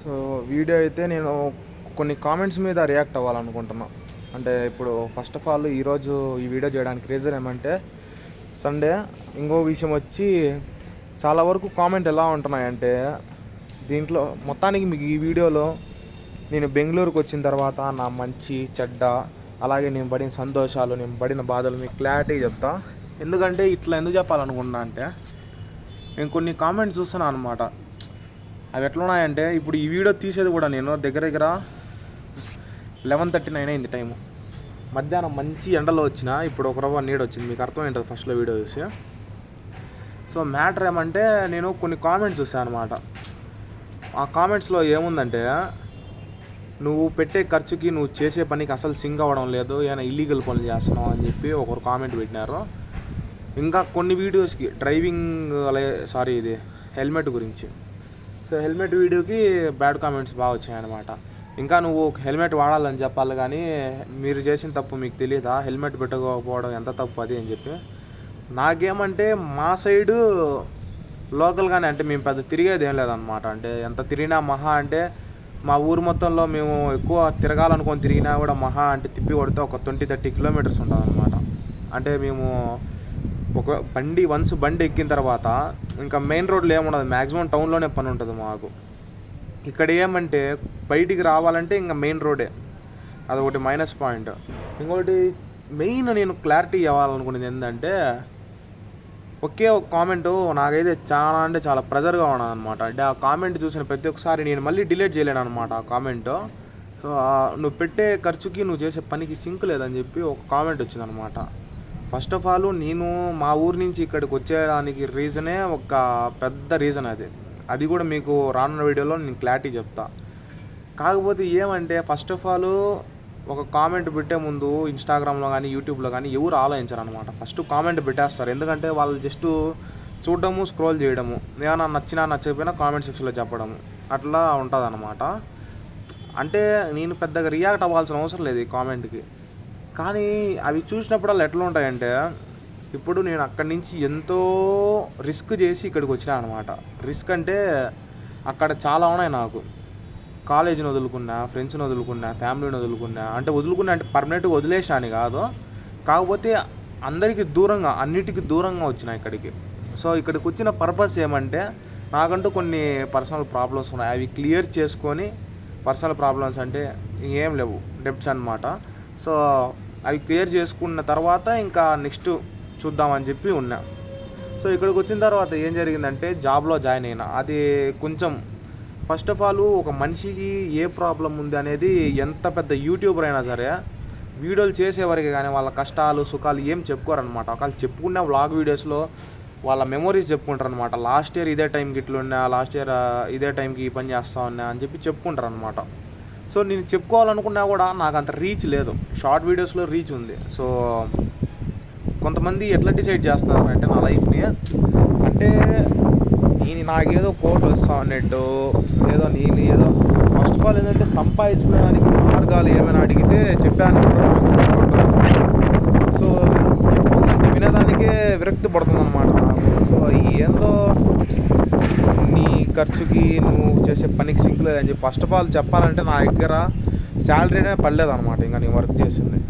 So video అయితే నేను కొన్ని కామెంట్స్ మీద రియాక్ట్ అవ్వాలనుకుంటున్నా. అంటే ఇప్పుడు ఫస్ట్ ఆఫ్ ఆల్ ఈరోజు ఈ వీడియో చేయడానికి రీజన్ ఏమంటే సండే. ఇంకో విషయం వచ్చి చాలా వరకు కామెంట్ ఎలా ఉంటున్నాయంటే దీంట్లో మొత్తానికి మీకు ఈ వీడియోలో నేను బెంగళూరుకు వచ్చిన తర్వాత నా మంచి చెడ్డ అలాగే నేను పడిన సంతోషాలు నేను పడిన బాధలు మీకు క్లారిటీ చెప్తా. ఎందుకంటే ఇట్లా ఎందుకు చెప్పాలనుకున్నా అంటే నేను కొన్ని కామెంట్స్ చూస్తున్నాను అనమాట. అవి ఎట్లా ఉన్నాయంటే ఇప్పుడు ఈ వీడియో తీసేది కూడా నేను దగ్గర 11:39 అయింది టైము. మధ్యాహ్నం మంచి ఎండలో వచ్చిన ఇప్పుడు ఒక రవ్వ నీడ వచ్చింది, మీకు అర్థమైంటుంది ఫస్ట్లో వీడియో చూసి. సో మ్యాటర్ ఏమంటే నేను కొన్ని కామెంట్స్ చూసాను అనమాట. ఆ కామెంట్స్లో ఏముందంటే నువ్వు పెట్టే ఖర్చుకి నువ్వు చేసే పనికి అసలు సింక్ అవ్వడం లేదు, ఏమైనా ఇల్లీగల్ పనులు చేస్తున్నావు అని చెప్పి ఒకరు కామెంట్ పెట్టినారు. ఇంకా కొన్ని వీడియోస్కి ఇది హెల్మెట్ గురించి. సో హెల్మెట్ వీడియోకి బ్యాడ్ కామెంట్స్ బాగా వచ్చాయన్నమాట. ఇంకా నువ్వు హెల్మెట్ వాడాలని చెప్పాలి కానీ మీరు చేసిన తప్పు మీకు తెలియదా, హెల్మెట్ పెట్టుకోకపోవడం ఎంత తప్పు అది అని చెప్పి. నాకేమంటే మా సైడు లోకల్గానే, అంటే మేము పెద్ద తిరిగేది ఏం లేదనమాట. అంటే ఎంత తిరిగినా మహా అంటే మా ఊరు మొత్తంలో మేము ఎక్కువ తిరగాలనుకొని తిరిగినా కూడా మహా అంటే తిప్పి కొడితే ఒక 20-30 కిలోమీటర్స్ ఉంటుంది అనమాట. అంటే మేము ఒక బండి ఎక్కిన తర్వాత ఇంకా మెయిన్ రోడ్లో ఏముండదు, మ్యాక్సిమం టౌన్లోనే పని ఉంటుంది మాకు. ఇక్కడ ఏమంటే బయటికి రావాలంటే ఇంకా మెయిన్ రోడే, అదొకటి మైనస్ పాయింట్. ఇంకోటి మెయిన్ నేను క్లారిటీ ఇవ్వాలనుకునేది ఏంటంటే ఒకే ఒక కామెంట్ నాకైతే చాలా అంటే చాలా ప్రెజర్గా ఉన్నాను అనమాట. అంటే ఆ కామెంట్ చూసిన ప్రతి ఒక్కసారి నేను మళ్ళీ డిలీట్ చేయలేను అనమాట ఆ కామెంట్. సో నువ్వు పెట్టే ఖర్చుకి నువ్వు చేసే పనికి సింక్ లేదని చెప్పి ఒక కామెంట్ వచ్చిందనమాట. ఫస్ట్ ఆఫ్ ఆల్ నేను మా ఊరు నుంచి ఇక్కడికి వచ్చేయడానికి రీజనే ఒక పెద్ద రీజన్ అది కూడా మీకు రానున్న వీడియోలో నేను క్లారిటీ చెప్తా. కాకపోతే ఏమంటే ఫస్ట్ ఆఫ్ ఆల్ ఒక కామెంట్ పెట్టే ముందు ఇన్స్టాగ్రామ్లో కానీ యూట్యూబ్లో కానీ ఎవరు ఆలోచించరు అనమాట. ఫస్ట్ కామెంట్ పెట్టేస్తారు, ఎందుకంటే వాళ్ళు జస్ట్ చూడడము స్క్రోల్ చేయడము, ఏమైనా నచ్చకపోయినా కామెంట్ సెక్షన్లో చెప్పడము అట్లా ఉంటుంది అనమాట. అంటే నేను పెద్దగా రియాక్ట్ అవ్వాల్సిన అవసరం లేదు ఈ కామెంట్కి. కానీ అవి చూసినప్పుడు ఎట్లా ఉంటాయంటే ఇప్పుడు నేను అక్కడి నుంచి ఎంతో రిస్క్ చేసి ఇక్కడికి వచ్చినా అనమాట. రిస్క్ అంటే అక్కడ చాలా ఉన్నాయి నాకు. కాలేజీని వదులుకున్నా, ఫ్రెండ్స్ని వదులుకున్నా, ఫ్యామిలీని వదులుకున్నా. అంటే పర్మనెంట్గా వదిలేసా అని కాదు, కాకపోతే అందరికీ దూరంగా అన్నిటికీ దూరంగా వచ్చినా ఇక్కడికి. సో ఇక్కడికి వచ్చిన పర్పస్ ఏమంటే నాకంటూ కొన్ని పర్సనల్ ప్రాబ్లమ్స్ ఉన్నాయి, అవి క్లియర్ చేసుకొని, పర్సనల్ ప్రాబ్లమ్స్ అంటే ఏం లేవు, డెబ్ట్స్ అనమాట. సో అవి క్లియర్ చేసుకున్న తర్వాత ఇంకా నెక్స్ట్ చూద్దామని చెప్పి ఉన్నా. సో ఇక్కడికి వచ్చిన తర్వాత ఏం జరిగిందంటే జాబ్లో జాయిన్ అయినా. అది కొంచెం ఫస్ట్ ఆఫ్ ఆల్ ఒక మనిషికి ఏ ప్రాబ్లం ఉంది అనేది ఎంత పెద్ద యూట్యూబర్ అయినా సరే వీడియోలు చేసేవారికి కానీ వాళ్ళ కష్టాలు సుఖాలు ఏం చెప్పుకోరనమాట. ఒకవేళ చెప్పుకున్న వ్లాగ్ వీడియోస్లో వాళ్ళ మెమొరీస్ చెప్పుకుంటారు అనమాట. లాస్ట్ ఇయర్ ఇదే టైంకి ఇట్లున్నా, లాస్ట్ ఇయర్ ఇదే టైంకి ఈ పని చేస్తా ఉన్నా అని చెప్పి చెప్పుకుంటారు అనమాట. సో నేను చెప్పుకోవాలనుకున్నా కూడా నాకు అంత రీచ్ లేదు, షార్ట్ వీడియోస్లో రీచ్ ఉంది. సో కొంతమంది ఎట్లా డిసైడ్ చేస్తారంటే నా లైఫ్ని అంటే నాకేదో కోట్ వస్తా అన్నట్టు, ఏదో ఫస్ట్ ఆఫ్ ఆల్ ఏంటంటే సంపాదించుకోవడానికి మార్గాలు ఏమైనా అడిగితే చెప్పాను. సో అంటే వినేదానికే విరక్తి పడుతుంది అనమాట నాకు. సో ఏందో నీ ఖర్చుకి నువ్వు చేసే పనికి సింక్ లేదని చెప్పి ఫస్ట్ ఆఫ్ ఆల్ చెప్పాలంటే నా దగ్గర శాలరీనే పడలేదన్నమాట ఇంకా నేను వర్క్ చేసింది.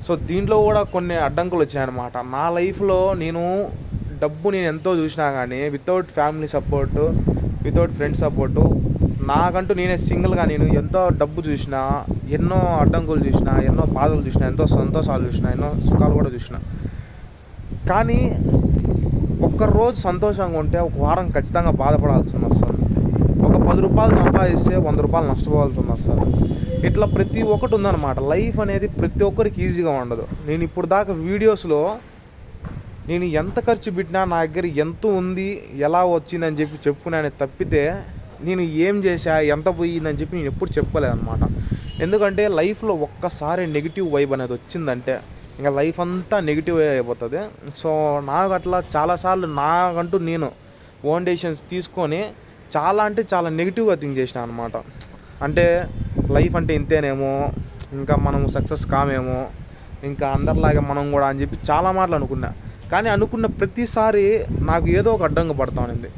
సో దీంట్లో కూడా కొన్ని అడ్డంకులు వచ్చాయన్నమాట నా లైఫ్లో. నేను ఎంతో చూసినా కానీ without family support, without friends support, నాకంటూ నేనే సింగిల్గా నేను ఎంతో డబ్బు చూసినా, ఎన్నో అడ్డంకులు చూసినా, ఎన్నో బాధలు చూసినా, ఎంతో సంతోషాలు చూసినా, ఎన్నో సుఖాలు కూడా చూసినా. కానీ ఒక్కరోజు సంతోషంగా ఉంటే ఒక వారం ఖచ్చితంగా బాధపడాల్సి వస్తుంది. ఒక 10 రూపాయలు సంపాదిస్తే 100 రూపాయలు నష్టపోవాల్సి వస్తుంది. ఇట్లా ప్రతి ఒక్కటి ఉందన్నమాట. లైఫ్ అనేది ప్రతి ఒక్కరికి ఈజీగా ఉండదు. నేను ఇప్పుడు దాకా వీడియోస్లో నేను ఎంత ఖర్చు పెట్టినా నా దగ్గర ఎంత ఉంది, ఎలా వచ్చిందని చెప్పి చెప్పుకున్నాను తప్పితే నేను ఏం చేశా, ఎంత పోయిందని చెప్పి నేను ఎప్పుడు చెప్పుకోలేదన్నమాట. ఎందుకంటే లైఫ్లో ఒక్కసారి నెగిటివ్ వైబ్ అనేది వచ్చిందంటే ఇంకా లైఫ్ అంతా నెగిటివ్ అయిపోతుంది. సో నాకు అట్లా చాలాసార్లు నాకంటూ నేను ఓన్ డెసిషన్స్ తీసుకొని చాలా నెగిటివ్గా థింక్ చేసిన అనమాట. అంటే లైఫ్ అంటే ఇంతేనేమో, ఇంకా మనం సక్సెస్ కామేమో, ఇంకా అందరిలాగా మనం కూడా అని చెప్పి చాలా మాటలు అనుకున్నా. కానీ అనుకున్న ప్రతిసారి నాకు ఏదో ఒక అడ్డంగా పడతా ఉంది.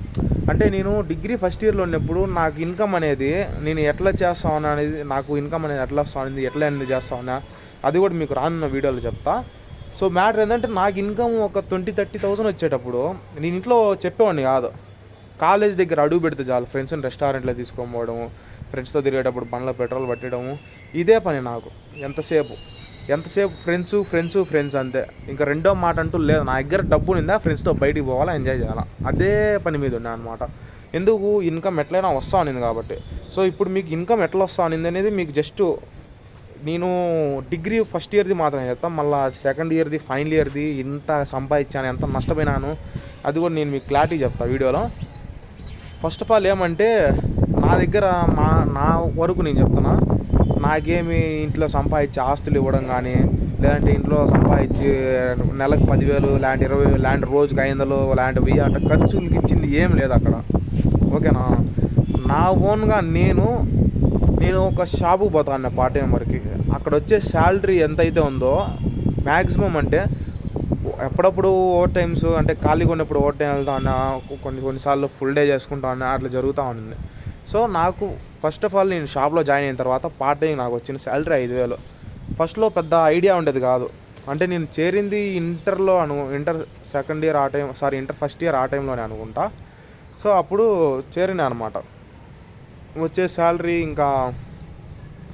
అంటే నేను డిగ్రీ ఫస్ట్ ఇయర్లో ఉన్నప్పుడు నాకు ఇన్కమ్ అనేది నేను ఎట్లా చేస్తాను అనేది, నాకు ఇన్కమ్ అనేది ఎట్లా వస్తుంది, ఎట్లా ఎన్ని చేస్తాను అది కూడా మీకు రానున్న వీడియోలో చెప్తా. సో మ్యాటర్ ఏంటంటే నాకు ఇన్కమ్ ఒక 20-30,000 వచ్చేటప్పుడు నేను ఇంట్లో చెప్పేవాడిని కాదు. కాలేజ్ దగ్గర అడుగు పెడితే చాలు ఫ్రెండ్స్ని రెస్టారెంట్లో తీసుకోపోవడము, ఫ్రెండ్స్తో తిరిగేటప్పుడు బండ్లో పెట్రోల్ పట్టడము, ఇదే పని నాకు. ఎంతసేపు ఫ్రెండ్స్ అంతే. ఇంకా రెండో మాట అంటూ లేదు. నా దగ్గర డబ్బు నిందా ఫ్రెండ్స్తో బయటికి పోవాలా, ఎంజాయ్ చేయాలా, అదే పని మీద ఉన్నా అనమాట. ఎందుకు ఇన్కమ్ ఎట్లయినా వస్తా అనింది కాబట్టి. సో ఇప్పుడు మీకు ఇన్కమ్ ఎట్లా వస్తా అనింది అనేది మీకు జస్ట్ నేను డిగ్రీ ఫస్ట్ ఇయర్ది మాత్రమే చెప్తాను. మళ్ళీ సెకండ్ ఇయర్ది, ఫైనల్ ఇయర్ది ఎంత సంపాదించాను, ఎంత నష్టపోయినాను అది కూడా నేను మీకు క్లారిటీ చెప్తాను వీడియోలో. ఫస్ట్ ఆఫ్ ఆల్ ఏమంటే నా దగ్గర నా వరకు నేను చెప్తున్నా, నాకేమి ఇంట్లో సంపాదించి ఆస్తులు ఇవ్వడం కానీ, లేదంటే ఇంట్లో సంపాదించి నెలకు 10,000 లాంటి 20,000 లాంటి రోజుకి 500 లాంటి 1000 అట్లా ఖర్చులకి ఇచ్చింది ఏం లేదు అక్కడ. ఓకేనా. నా ఓన్గా నేను ఒక షాపుకి పోతాను పార్ట్ టైం వరకు. అక్కడ వచ్చే శాలరీ ఎంతైతే ఉందో మ్యాక్సిమం అంటే ఎప్పుడప్పుడు ఓవర్ టైమ్స్ అంటే ఖాళీగా ఉన్నప్పుడు ఓవర్ టైం వెళ్తా ఉన్నా, కొన్నిసార్లు ఫుల్ డే చేసుకుంటా ఉన్నా, అట్లా జరుగుతూ ఉంది. సో నాకు ఫస్ట్ ఆఫ్ ఆల్ నేను షాప్లో జాయిన్ అయిన తర్వాత పార్ట్ టైం నాకు వచ్చిన శాలరీ 5,000. ఫస్ట్లో పెద్ద ఐడియా ఉండేది కాదు. అంటే నేను చేరింది ఇంటర్ సెకండ్ ఇయర్ ఆ టైం, ఇంటర్ ఫస్ట్ ఇయర్ ఆ టైంలోనే అనుకుంటా. సో అప్పుడు చేరినా అనమాట. వచ్చే శాలరీ ఇంకా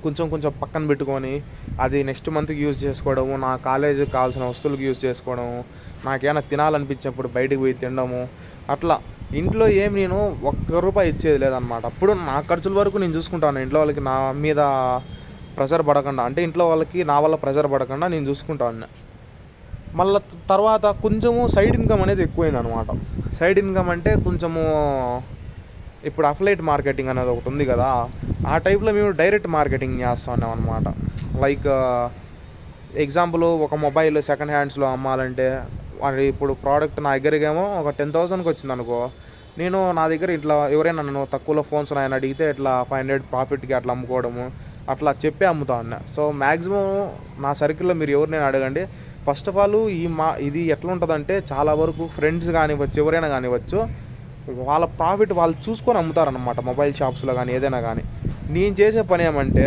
కొంచెం పక్కన పెట్టుకొని అది నెక్స్ట్ మంత్కి యూజ్ చేసుకోవడము, నా కాలేజీకి కావాల్సిన వస్తువులకు యూజ్ చేసుకోవడము, నాకేమైనా తినాలనిపించినప్పుడు బయటకు పోయి తినడము, అట్లా. ఇంట్లో ఏమి నేను ₹1 ఇచ్చేది లేదనమాట. అప్పుడు నా ఖర్చుల వరకు నేను చూసుకుంటాను. ఇంట్లో వాళ్ళకి నా మీద ప్రెషర్ పడకుండా, అంటే ఇంట్లో వాళ్ళకి నా వల్ల ప్రెషర్ పడకుండా నేను చూసుకుంటాను. మళ్ళీ తర్వాత కొంచెము సైడ్ ఇన్కమ్ అనేది ఎక్కువైంది అనమాట. సైడ్ ఇన్కమ్ అంటే కొంచెము ఇప్పుడు అఫ్లైట్ మార్కెటింగ్ అనేది ఒకటి ఉంది కదా, ఆ టైప్లో మేము డైరెక్ట్ మార్కెటింగ్ చేస్తున్నాం అనమాట. లైక్ ఎగ్జాంపుల్, ఒక మొబైల్ సెకండ్ హ్యాండ్స్లో అమ్మాలంటే అది ఇప్పుడు ప్రోడక్ట్ నా దగ్గరకేమో ఒక 10,000కి వచ్చింది అనుకో, నేను నా దగ్గర ఇట్లా ఎవరైనా నన్ను తక్కువలో ఫోన్స్ ఉన్నాయని అడిగితే ఇట్లా 500 ప్రాఫిట్కి అట్లా అమ్ముకోవడము, అట్లా చెప్పి అమ్ముతా ఉన్నా. సో మ్యాక్సిమం నా సర్కిల్లో మీరు ఎవరినైనా అడగండి. ఫస్ట్ ఆఫ్ ఆల్ ఇది ఎట్లా ఉంటుందంటే చాలా వరకు ఫ్రెండ్స్ కానివ్వచ్చు, ఎవరైనా కానివ్వచ్చు, వాళ్ళ ప్రాఫిట్ వాళ్ళు చూసుకొని అమ్ముతారనమాట మొబైల్ షాప్స్లో కానీ ఏదైనా కానీ. నేను చేసే పని ఏమంటే,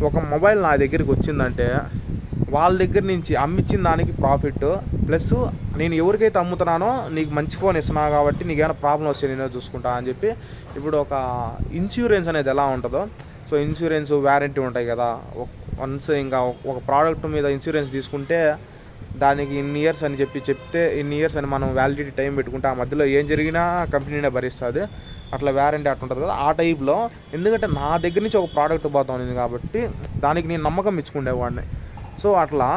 ఒక మొబైల్ నా దగ్గరికి వచ్చిందంటే వాళ్ళ దగ్గర నుంచి అమ్మించిన దానికి ప్రాఫిట్ ప్లస్ నేను ఎవరికైతే అమ్ముతున్నానో నీకు మంచి ఫోన్ ఇస్తున్నా కాబట్టి నీకు ఏమైనా ప్రాబ్లం వస్తే నేనే చూసుకుంటా అని చెప్పి. ఇప్పుడు ఒక ఇన్సూరెన్స్ అనేది ఎలా ఉంటుందో, సో ఇన్సూరెన్స్ వ్యారంటీ ఉంటాయి కదా. వన్స్ ఇంకా ఒక ప్రోడక్ట్ మీద ఇన్సూరెన్స్ తీసుకుంటే దానికి ఇన్ని ఇయర్స్ అని చెప్తే ఇన్ని ఇయర్స్ అని మనం వ్యాలిడిటీ టైం పెట్టుకుంటే ఆ మధ్యలో ఏం జరిగినా కంపెనీనే భరిస్తుంది. అట్లా వ్యారంటీ అట్లా ఉంటుంది కదా, ఆ టైప్లో. ఎందుకంటే నా దగ్గర నుంచి ఒక ప్రోడక్ట్ పోతా ఉంది కాబట్టి దానికి నేను నమ్మకం ఇచ్చుకునేవాడిని. సో అట్లా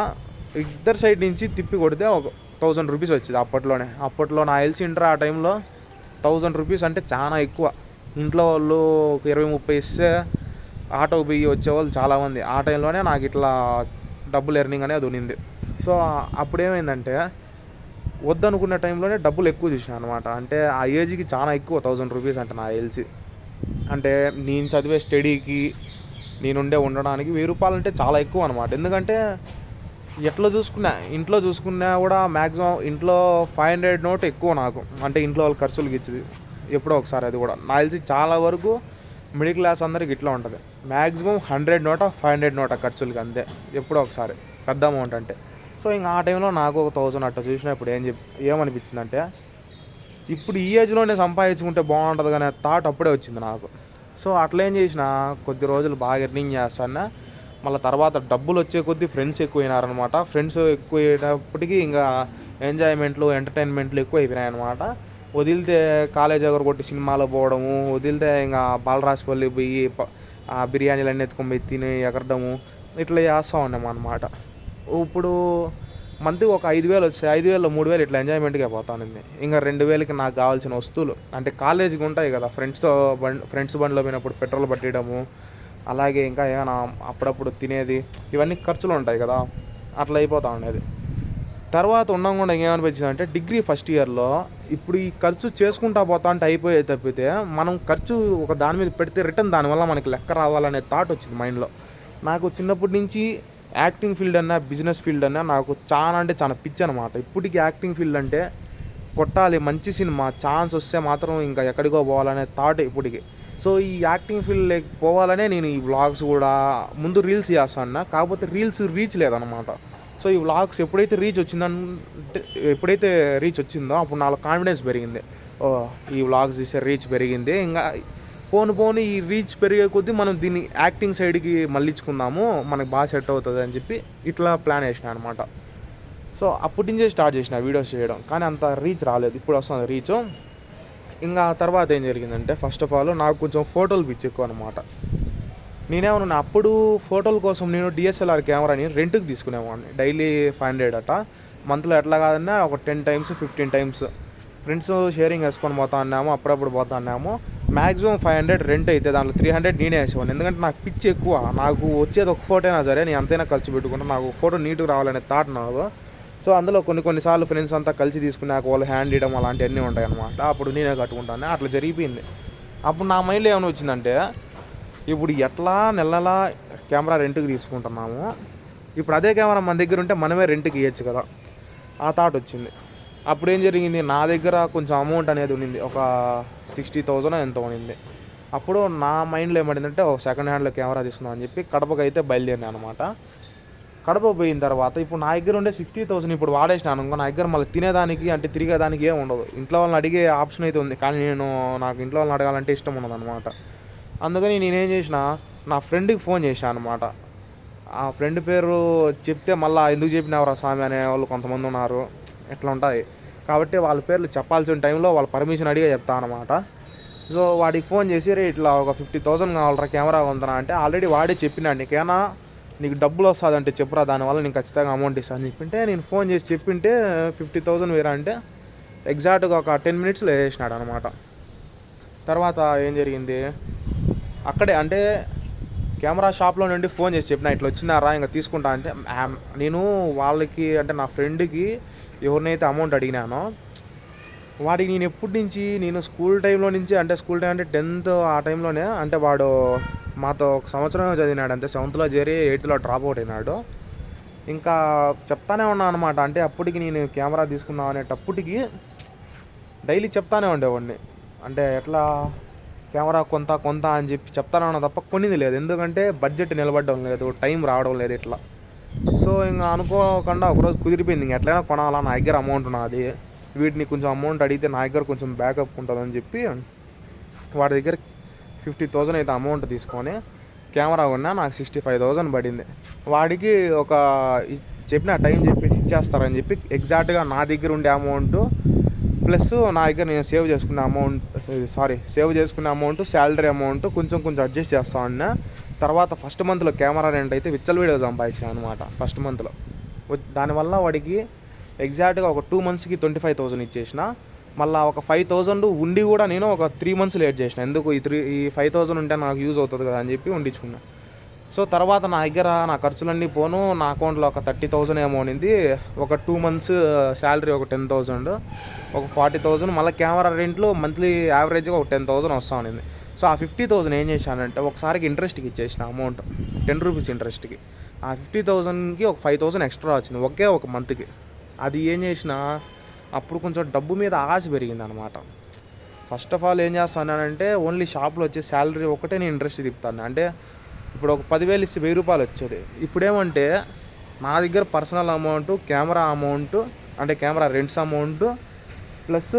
ఇద్దరు సైడ్ నుంచి తిప్పి కొడితే ఒక ₹1,000 వచ్చింది అప్పట్లో నా తెలిసి ఇంటర్ ఆ టైంలో ₹1,000 అంటే చాలా ఎక్కువ. ఇంట్లో వాళ్ళు ఒక 20-30 ఇస్తే ఆటోకి పోయి వచ్చేవాళ్ళు చాలామంది. ఆ టైంలోనే నాకు ఇట్లా డబ్బులు ఎర్నింగ్ అనేది ఉన్నింది. సో అప్పుడు ఏమైందంటే వద్దనుకున్న టైంలోనే డబ్బులు ఎక్కువ చూసాను అనమాట. అంటే ఆ ఏజ్కి చాలా ఎక్కువ ₹1,000 అంటే నాకు తెలిసి. అంటే నేను చదివే స్టడీకి నేనుండే ఉండడానికి ₹1,000 అంటే చాలా ఎక్కువ అనమాట. ఎందుకంటే ఇంట్లో చూసుకున్నా కూడా మ్యాక్సిమం ఇంట్లో 500 నోట్ ఎక్కువ నాకు. అంటే ఇంట్లో వాళ్ళ ఖర్చులకి ఇచ్చేది ఎప్పుడో ఒకసారి. అది కూడా నాకు తెలిసి చాలా వరకు మిడిల్ క్లాస్ అందరికి ఇట్లా ఉంటుంది. మ్యాక్సిమం 100 నోట 500 నోట ఖర్చులకి, అంతే ఎప్పుడో ఒకసారి పెద్ద అమౌంట్ అంటే. సో ఇంకా ఆ టైంలో నాకు ఒక 1,000 అట్లా చూసినప్పుడు ఏమనిపించిందంటే ఇప్పుడు ఈ ఏజ్లోనే సంపాదించుకుంటే బాగుంటుంది కానీ థాట్ అప్పుడే వచ్చింది నాకు. సో అట్లా ఏం చేసిన కొద్ది రోజులు బాగా ఎర్నింగ్ చేస్తాను. మళ్ళీ తర్వాత డబ్బులు వచ్చే కొద్దీ ఫ్రెండ్స్ ఎక్కువైనారనమాట. ఫ్రెండ్స్ ఎక్కువైనప్పటికీ ఇంకా ఎంజాయ్మెంట్లు ఎంటర్టైన్మెంట్లు ఎక్కువ అయిపోయినాయి అనమాట. వదిలితే కాలేజ్ దగ్గర కొట్టి సినిమాలో పోవడము, వదిలితే ఇంకా బాలరాజపల్లి పోయి ఆ బిర్యానీలన్నీ ఎత్తుకొని పోయి తిని ఎగరడము, ఇట్లా చేస్తూ ఉన్నాం అనమాట. ఇప్పుడు మంత్కి ఒక 5,000 వచ్చాయి. 5,000లో 3,000 ఇట్లా ఎంజాయ్మెంట్గా పోతాను. ఇంకా 2,000కి నాకు కావాల్సిన వస్తువులు అంటే కాలేజీకి ఉంటాయి కదా, ఫ్రెండ్స్ బండిలో పోయినప్పుడు పెట్రోల్ పట్టడము, అలాగే ఇంకా ఏమైనా అప్పుడప్పుడు తినేది, ఇవన్నీ ఖర్చులు ఉంటాయి కదా, అట్లా అయిపోతూ ఉండేది. తర్వాత ఉండకుండా ఇంకేమనిపించింది అంటే డిగ్రీ ఫస్ట్ ఇయర్లో ఇప్పుడు ఈ ఖర్చు చేసుకుంటా పోతా అంటే అయిపోయే తప్పితే మనం ఖర్చు ఒక దాని మీద పెడితే రిటర్న్ దానివల్ల మనకి లెక్క రావాలనే థాట్ వచ్చింది మైండ్లో. నాకు చిన్నప్పటి నుంచి యాక్టింగ్ ఫీల్డ్ అన్నా బిజినెస్ ఫీల్డ్ అన్నా నాకు చాలా అంటే చాలా పిచ్చి అనమాట. ఇప్పటికీ యాక్టింగ్ ఫీల్డ్ అంటే కొట్టాలి, మంచి సినిమా ఛాన్స్ వస్తే మాత్రం ఇంకా ఎక్కడికో పోవాలనే థాట్ ఇప్పటికి. సో ఈ యాక్టింగ్ ఫీల్డ్ పోవాలనే నేను ఈ వ్లాగ్స్ కూడా ముందు రీల్స్ చేస్తాను, కాకపోతే రీల్స్ రీచ్ లేదనమాట. సో ఈ వ్లాగ్స్ ఎప్పుడైతే రీచ్ వచ్చిందో అప్పుడు నాకు కాన్ఫిడెన్స్ పెరిగింది. ఈ వ్లాగ్స్ తీసే రీచ్ పెరిగింది, ఇంకా పోను ఈ రీచ్ పెరిగే కొద్దీ మనం దీన్ని యాక్టింగ్ సైడ్కి మళ్ళించుకుందాము, మనకు బాగా సెట్ అవుతుంది అని చెప్పి ఇట్లా ప్లాన్ వేసిన అనమాట. సో అప్పటి నుంచే స్టార్ట్ చేసిన వీడియోస్ చేయడం, కానీ అంత రీచ్ రాలేదు. ఇప్పుడు వస్తుంది రీచ్. ఇంకా తర్వాత ఏం జరిగిందంటే, ఫస్ట్ ఆఫ్ ఆల్ నాకు కొంచెం ఫోటోలు పిచ్చి ఎక్కువ అనమాట. నేనేమన్నా అప్పుడు ఫోటోల కోసం నేను డిఎస్ఎల్ఆర్ కెమెరాని రెంట్కి తీసుకునేవాడిని. డైలీ 500 అట, మంత్లో ఎట్లా కాదన్నా ఒక 10 times 15 times ఫ్రెండ్స్ షేరింగ్ వేసుకొని పోతా అన్నాము, అప్పుడప్పుడు పోతా అన్నాము. మ్యాక్సిమం 500 రెంట్ అయితే దాంట్లో 300 నేనే వేసేవాడిని. ఎందుకంటే నాకు పిచ్చి ఎక్కువ, నాకు వచ్చేది ఒక ఫోటో అయినా సరే నేను ఎంతైనా ఖర్చు పెట్టుకుంటా, నాకు ఫోటో నీట్గా రావాలనే థాట్ నాకు. సో అందులో కొన్నిసార్లు ఫ్రెండ్స్ అంతా కలిసి తీసుకున్నాక వాళ్ళు హ్యాండ్ ఇవ్వడం అలాంటివన్నీ ఉంటాయి అనమాట. అప్పుడు నేనే కట్టుకుంటాను, అట్లా జరిగిపోయింది. అప్పుడు నా మైండ్లో ఏమైనా వచ్చిందంటే, ఇప్పుడు ఎట్లా నెలలా కెమెరా రెంట్కి తీసుకుంటున్నాము, ఇప్పుడు అదే కెమెరా మన దగ్గర ఉంటే మనమే రెంట్కి ఇవ్వచ్చు కదా, ఆ థాట్ వచ్చింది. అప్పుడు ఏం జరిగింది, నా దగ్గర కొంచెం అమౌంట్ అనేది ఉండింది, ఒక 60,000 ఎంతో ఉండింది. అప్పుడు నా మైండ్లో ఏమంటుందంటే, ఒక సెకండ్ హ్యాండ్లో కెమెరా తీసుకుందాం అని చెప్పి కడపకి అయితే బయలుదేరినా అనమాట. కడప పోయిన తర్వాత ఇప్పుడు నా దగ్గర ఉండే 60,000 ఇప్పుడు వాడేసినాను అనుకో, నా దగ్గర మళ్ళీ తినేదానికి అంటే తిరిగేదానికి ఏం ఉండదు. ఇంట్లో వాళ్ళని అడిగే ఆప్షన్ అయితే ఉంది, కానీ నాకు ఇంట్లో వాళ్ళని అడగాలంటే ఇష్టం ఉండదు అనమాట. అందుకని నేనేం చేసిన, నా ఫ్రెండ్కి ఫోన్ చేశాను అనమాట. ఆ ఫ్రెండ్ పేరు చెప్తే మళ్ళీ ఎందుకు చెప్పినావురా స్వామి అనే వాళ్ళు కొంతమంది ఉన్నారు, ఎట్లా ఉంటుంది. కాబట్టి వాళ్ళ పేర్లు చెప్పాల్సిన టైంలో వాళ్ళ పర్మిషన్ అడిగే చెప్తాను అనమాట. సో వాడికి ఫోన్ చేసి, రే ఇట్లా ఒక 50,000 కావాలరా కెమెరా కొంతనా అంటే, ఆల్రెడీ వాడే చెప్పినాడు, నీకు డబ్బులు వస్తుందంటే చెప్పురా, దానివల్ల నేను ఖచ్చితంగా అమౌంట్ ఇస్తాను అని చెప్పింటే, నేను ఫోన్ చేసి చెప్పింటే 50,000 వేరా అంటే ఎగ్జాక్ట్గా ఒక 10 minutesలో వేసినాడు అనమాట. తర్వాత ఏం జరిగింది, అక్కడే అంటే కెమెరా షాప్లో నుండి ఫోన్ చేసి చెప్పిన, ఇట్లా వచ్చినారా ఇంకా తీసుకుంటా అంటే, నేను వాళ్ళకి అంటే నా ఫ్రెండ్కి ఎవరినైతే అమౌంట్ అడిగినానో వాడికి నేను ఎప్పటి నుంచి, నేను స్కూల్ టైంలో నుంచి, అంటే స్కూల్ టైం అంటే 10th ఆ టైంలోనే, అంటే వాడు మాతో ఒక సంవత్సరం చదివినాడు అంతే. 7thలో చేరి 8thలో డ్రాప్ అవుట్ అయినాడు. ఇంకా చెప్తానే ఉన్నాను అనమాట. అంటే అప్పటికి నేను కెమెరా తీసుకుందాం అనేటప్పటికి డైలీ చెప్తానే ఉండేవాడిని, అంటే ఎట్లా కెమెరా కొంత అని చెప్పి చెప్తానే ఉన్నా తప్ప కొనిది లేదు. ఎందుకంటే బడ్జెట్ నిలబడడం లేదు, టైం రావడం లేదు ఇట్లా. సో ఇంకా అనుకోకుండా ఒకరోజు కుదిరిపోయింది, ఇంక ఎట్లయినా కొనాలా, నా దగ్గర అమౌంట్ ఉన్నది, వీటిని కొంచెం అమౌంట్ అడిగితే నా దగ్గర కొంచెం బ్యాకప్ ఉంటుందని చెప్పి వాడి దగ్గర 50,000 అయితే అమౌంట్ తీసుకొని కెమెరా కొన్నా. నాకు 65,000 పడింది. వాడికి ఒక చెప్పిన టైం చెప్పేసి ఇచ్చేస్తారని చెప్పి ఎగ్జాక్ట్గా నా దగ్గర ఉండే అమౌంట్ ప్లస్ నా దగ్గర నేను సేవ్ చేసుకున్న అమౌంట్ శాలరీ అమౌంట్ కొంచెం అడ్జస్ట్ చేస్తా ఉన్నా. తర్వాత ఫస్ట్ మంత్లో కెమెరా రెంట్ అయితే విచ్చలవిడిగా సంపాదించాను అనమాట ఫస్ట్ మంత్లో. దానివల్ల వాడికి ఎగ్జాక్ట్గా ఒక 2 monthsకి 25,000 ఇచ్చేసిన. మళ్ళీ ఒక 5,000 ఉండి కూడా నేను ఒక 3 months లేట్ చేసిన. ఎందుకు ఈ 5,000 ఉంటే నాకు యూజ్ అవుతుంది కదా అని చెప్పి ఉండించుకున్నా. సో తర్వాత నా దగ్గర నా ఖర్చులన్నీ పోను, నా అకౌంట్లో ఒక 30,000 ఏమో ఉన్నింది. ఒక 2 months శాలరీ ఒక 10,000, ఒక 40,000 మళ్ళీ కెమెరా రెంట్లు మంత్లీ యావరేజ్గా ఒక 10,000 వస్తూ ఉన్నింది. సో ఆ 50,000 ఏం చేశానంటే ఒకసారికి ఇంట్రెస్ట్కి ఇచ్చేసిన అమౌంట్, 10 రూపీస్ ఇంట్రెస్ట్కి. ఆ 50,000కి ఒక 5,000 ఎక్స్ట్రా వచ్చింది ఒక మంత్కి. అది ఏం చేసిన, అప్పుడు కొంచెం డబ్బు మీద ఆశ పెరిగింది అనమాట. ఫస్ట్ ఆఫ్ ఆల్ ఏం చేస్తానంటే ఓన్లీ షాప్లో వచ్చే శాలరీ ఒకటే నేను ఇంట్రెస్ట్ తిప్పుతాను. అంటే ఇప్పుడు ఒక 10,000 ఇస్తే 1,000 రూపాయలు వచ్చేది. ఇప్పుడేమంటే నా దగ్గర పర్సనల్ అమౌంట్, కెమెరా అమౌంట్ అంటే కెమెరా రెంట్స్ అమౌంట్ ప్లస్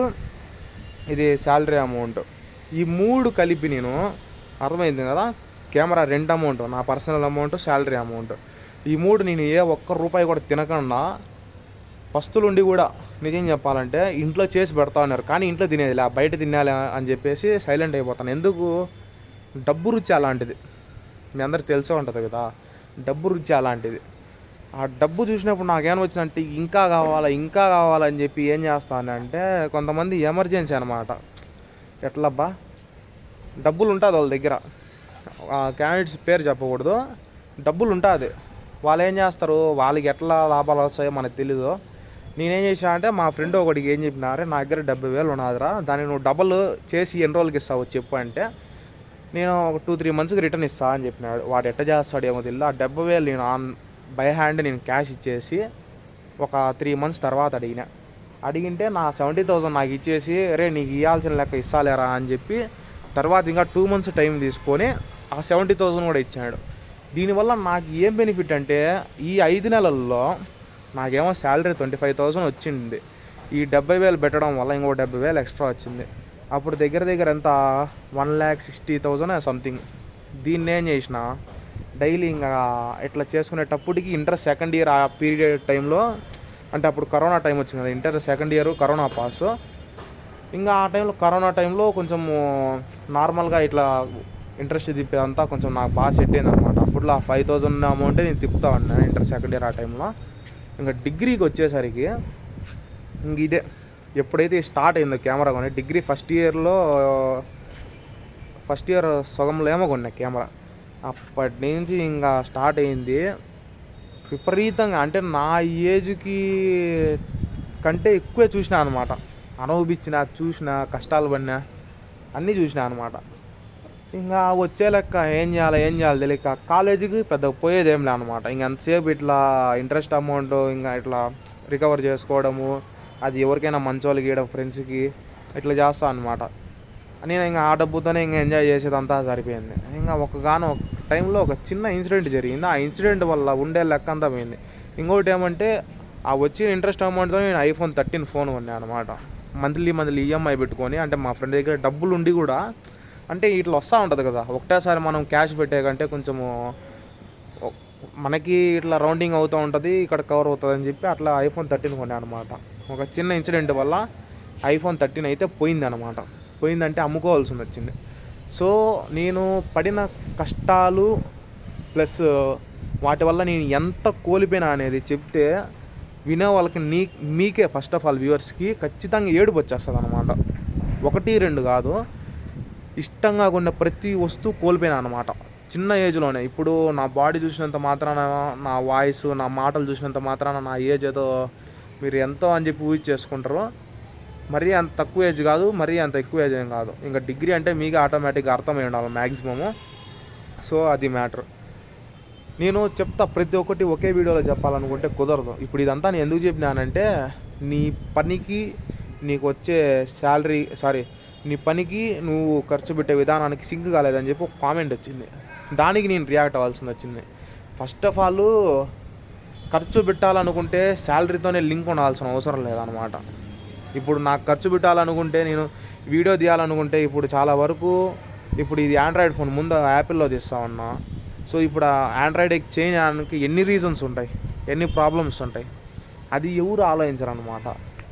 ఇది శాలరీ అమౌంట్, ఈ 3 కలిపి నేను, అర్థమైంది కదా, కెమెరా రెంట్ అమౌంట్, నా పర్సనల్ అమౌంట్, శాలరీ అమౌంట్, ఈ 3 నేను ఏ ఒక్క రూపాయి కూడా తినకుండా పస్తులుండి కూడా నిజం చెప్పాలంటే ఇంట్లో చేసి పెడతా ఉన్నారు, కానీ ఇంట్లో తినేది లే, బయట తినాలి అని చెప్పేసి సైలెంట్ అయిపోతాను. ఎందుకు, డబ్బు రుచి అలాంటిది, మీ అందరికి తెలిసే ఉంటుంది కదా, డబ్బు రుచి అలాంటిది. ఆ డబ్బు చూసినప్పుడు నాకేమొచ్చిందంటే ఇంకా కావాలని చెప్పి ఏం చేస్తానంటే, కొంతమంది ఎమర్జెన్సీ అనమాట, ఎట్లబ్బా డబ్బులు ఉంటుంది వాళ్ళ దగ్గర, క్యాండిడేట్స్ పేరు చెప్పకూడదు, డబ్బులు ఉంటుంది, వాళ్ళు ఏం చేస్తారు, వాళ్ళకి ఎట్లా లాభాలు వస్తాయో మనకు తెలీదు. నేనేం చేశాను అంటే, మా ఫ్రెండ్ ఒకటికి ఏం చెప్పినారే, నా దగ్గర 70,000 ఉన్నదిరా, దాన్ని నువ్వు డబల్ చేసి ఎన్ని రోజులకి ఇస్తావు చెప్పు అంటే, నేను ఒక 2-3 monthsకి రిటర్న్ ఇస్తా అని చెప్పినాడు. వాడు ఎట్ట చేస్తాడేమో తెలియదు. ఆ 70,000 నేను బై హ్యాండ్ నేను క్యాష్ ఇచ్చేసి ఒక 3 months తర్వాత అడిగిన, అడిగింటే నా 70,000 నాకు ఇచ్చేసి రే నీకు ఇవ్వాల్సిన లెక్క ఇస్తాలేరా అని చెప్పి తర్వాత ఇంకా 2 months టైం తీసుకొని ఆ 70,000 కూడా ఇచ్చాడు. దీనివల్ల నాకు ఏం బెనిఫిట్ అంటే ఈ 5 నెలల్లో నాకేమో శాలరీ 25,000 వచ్చింది. ఈ 70,000 పెట్టడం వల్ల ఇంకో 70,000 ఎక్స్ట్రా వచ్చింది. అప్పుడు దగ్గర దగ్గర ఎంత 1,60,000 సంథింగ్. దీన్ని ఏం చేసిన డైలీ ఇంకా ఇట్లా చేసుకునేటప్పటికి ఇంటర్ సెకండ్ ఇయర్ ఆ పీరియడ్ టైంలో, అంటే అప్పుడు కరోనా టైం వచ్చింది కదా, inter second year corona pass. ఇంకా ఆ టైంలో కరోనా టైంలో కొంచెం నార్మల్గా ఇట్లా ఇంట్రెస్ట్ తిప్పేదంతా కొంచెం నాకు బాగా సెట్ అయింది అనమాట. అప్పుడు ఆ 5,000 అమౌంటే నేను తిప్పుతా ఉన్నాను ఇంటర్ సెకండ్ ఇయర్ ఆ టైంలో. ఇంకా డిగ్రీకి వచ్చేసరికి ఇంక ఇదే ఎప్పుడైతే స్టార్ట్ అయిందో కెమెరా కొని, డిగ్రీ ఫస్ట్ ఇయర్ సగంలో ఏమో కొన్నా కెమెరా. అప్పటి నుంచి ఇంకా స్టార్ట్ అయింది విపరీతంగా. అంటే నా ఏజ్కి కంటే ఎక్కువే చూసినా అనమాట. చూసిన కష్టాలు పడినా అన్నీ చూసినా అనమాట. ఇంకా వచ్చే లెక్క ఏం చేయాలి తెలియక కాలేజీకి పెద్ద పోయేదేం లే అనమాట. ఇంక ఎంతసేపు ఇట్లా ఇంట్రెస్ట్ అమౌంట్ ఇంకా ఇట్లా రికవర్ చేసుకోవడము, అది ఎవరికైనా మంచోళ్ళకి ఇవ్వడం ఫ్రెండ్స్కి, ఇట్లా చేస్తా అనమాట. నేను ఇంకా ఆ డబ్బుతోనే ఇంకా ఎంజాయ్ చేసేదంతా సరిపోయింది. ఇంకా ఒక టైంలో ఒక చిన్న ఇన్సిడెంట్ జరిగింది. ఆ ఇన్సిడెంట్ వల్ల ఉండే లెక్క అంతా పోయింది. ఇంకోటి ఏమంటే ఆ వచ్చిన ఇంట్రెస్ట్ అమౌంట్తో నేను iPhone 13 ఫోన్ కొన్నాను అనమాట. మంత్లీ ఈఎంఐ పెట్టుకొని. అంటే మా ఫ్రెండ్ దగ్గర డబ్బులు ఉండి కూడా, అంటే ఇట్లా వస్తూ ఉంటుంది కదా, ఒకటేసారి మనం క్యాష్ పెట్టే కంటే కొంచెము మనకి ఇట్లా రౌండింగ్ అవుతూ ఉంటుంది, ఇక్కడ కవర్ అవుతుంది అని చెప్పి అట్లా iPhone 13 కొన్నాను అనమాట. ఒక చిన్న ఇన్సిడెంట్ వల్ల iPhone 13 అయితే పోయిందంటే అమ్ముకోవాల్సి వచ్చింది. సో నేను పడిన కష్టాలు ప్లస్ వాటి వల్ల నేను ఎంత కోల్పోయినా అనేది చెప్తే వినే వాళ్ళకి మీకే ఫస్ట్ ఆఫ్ ఆల్ వ్యూవర్స్కి ఖచ్చితంగా ఏడుపు వచ్చేస్తుంది అనమాట. 1, 2 కాదు, ఇష్టంగా కొన్న ప్రతి వస్తువు కోల్పోయినా అనమాట చిన్న ఏజ్లోనే. ఇప్పుడు నా బాడీ చూసినంత మాత్రాన, నా వాయిస్, నా మాటలు చూసినంత మాత్రాన నా ఏజ్ ఏదో మీరు ఎంతో అని చెప్పి ఊహించి చేసుకుంటారు. మరీ అంత తక్కువ ఏజ్ కాదు, మరీ అంత ఎక్కువ ఏజ్ ఏం కాదు. ఇంకా డిగ్రీ అంటే మీకు ఆటోమేటిక్గా అర్థమై ఉండాలి మ్యాక్సిమము. సో అది మ్యాటర్. నేను చెప్తా ప్రతి ఒక్కటి ఒకే వీడియోలో చెప్పాలనుకుంటే కుదరదు. ఇప్పుడు ఇదంతా నేను ఎందుకు చెప్పినానంటే నీ పనికి నీకు వచ్చే నీ పనికి నువ్వు ఖర్చు పెట్టే విధానానికి సింక్ కాలేదని చెప్పి ఒక కామెంట్ వచ్చింది. దానికి నేను రియాక్ట్ అవ్వాల్సి వచ్చింది. ఫస్ట్ ఆఫ్ ఆల్ ఖర్చు పెట్టాలనుకుంటే శాలరీతోనే లింక్ ఉండాల్సిన అవసరం లేదనమాట. ఇప్పుడు నాకు ఖర్చు పెట్టాలనుకుంటే, నేను వీడియో తీయాలనుకుంటే, ఇప్పుడు చాలా వరకు ఇప్పుడు ఇది ఆండ్రాయిడ్ ఫోన్, ముందు యాపిల్లో తీస్తా ఉన్నా. సో ఇప్పుడు ఆ ఆండ్రాయిడ్కి చేంజ్ అవ్వడానికి ఎన్ని రీజన్స్ ఉంటాయి, ఎన్ని ప్రాబ్లమ్స్ ఉంటాయి, అది ఎవరు ఆలోచించరనమాట.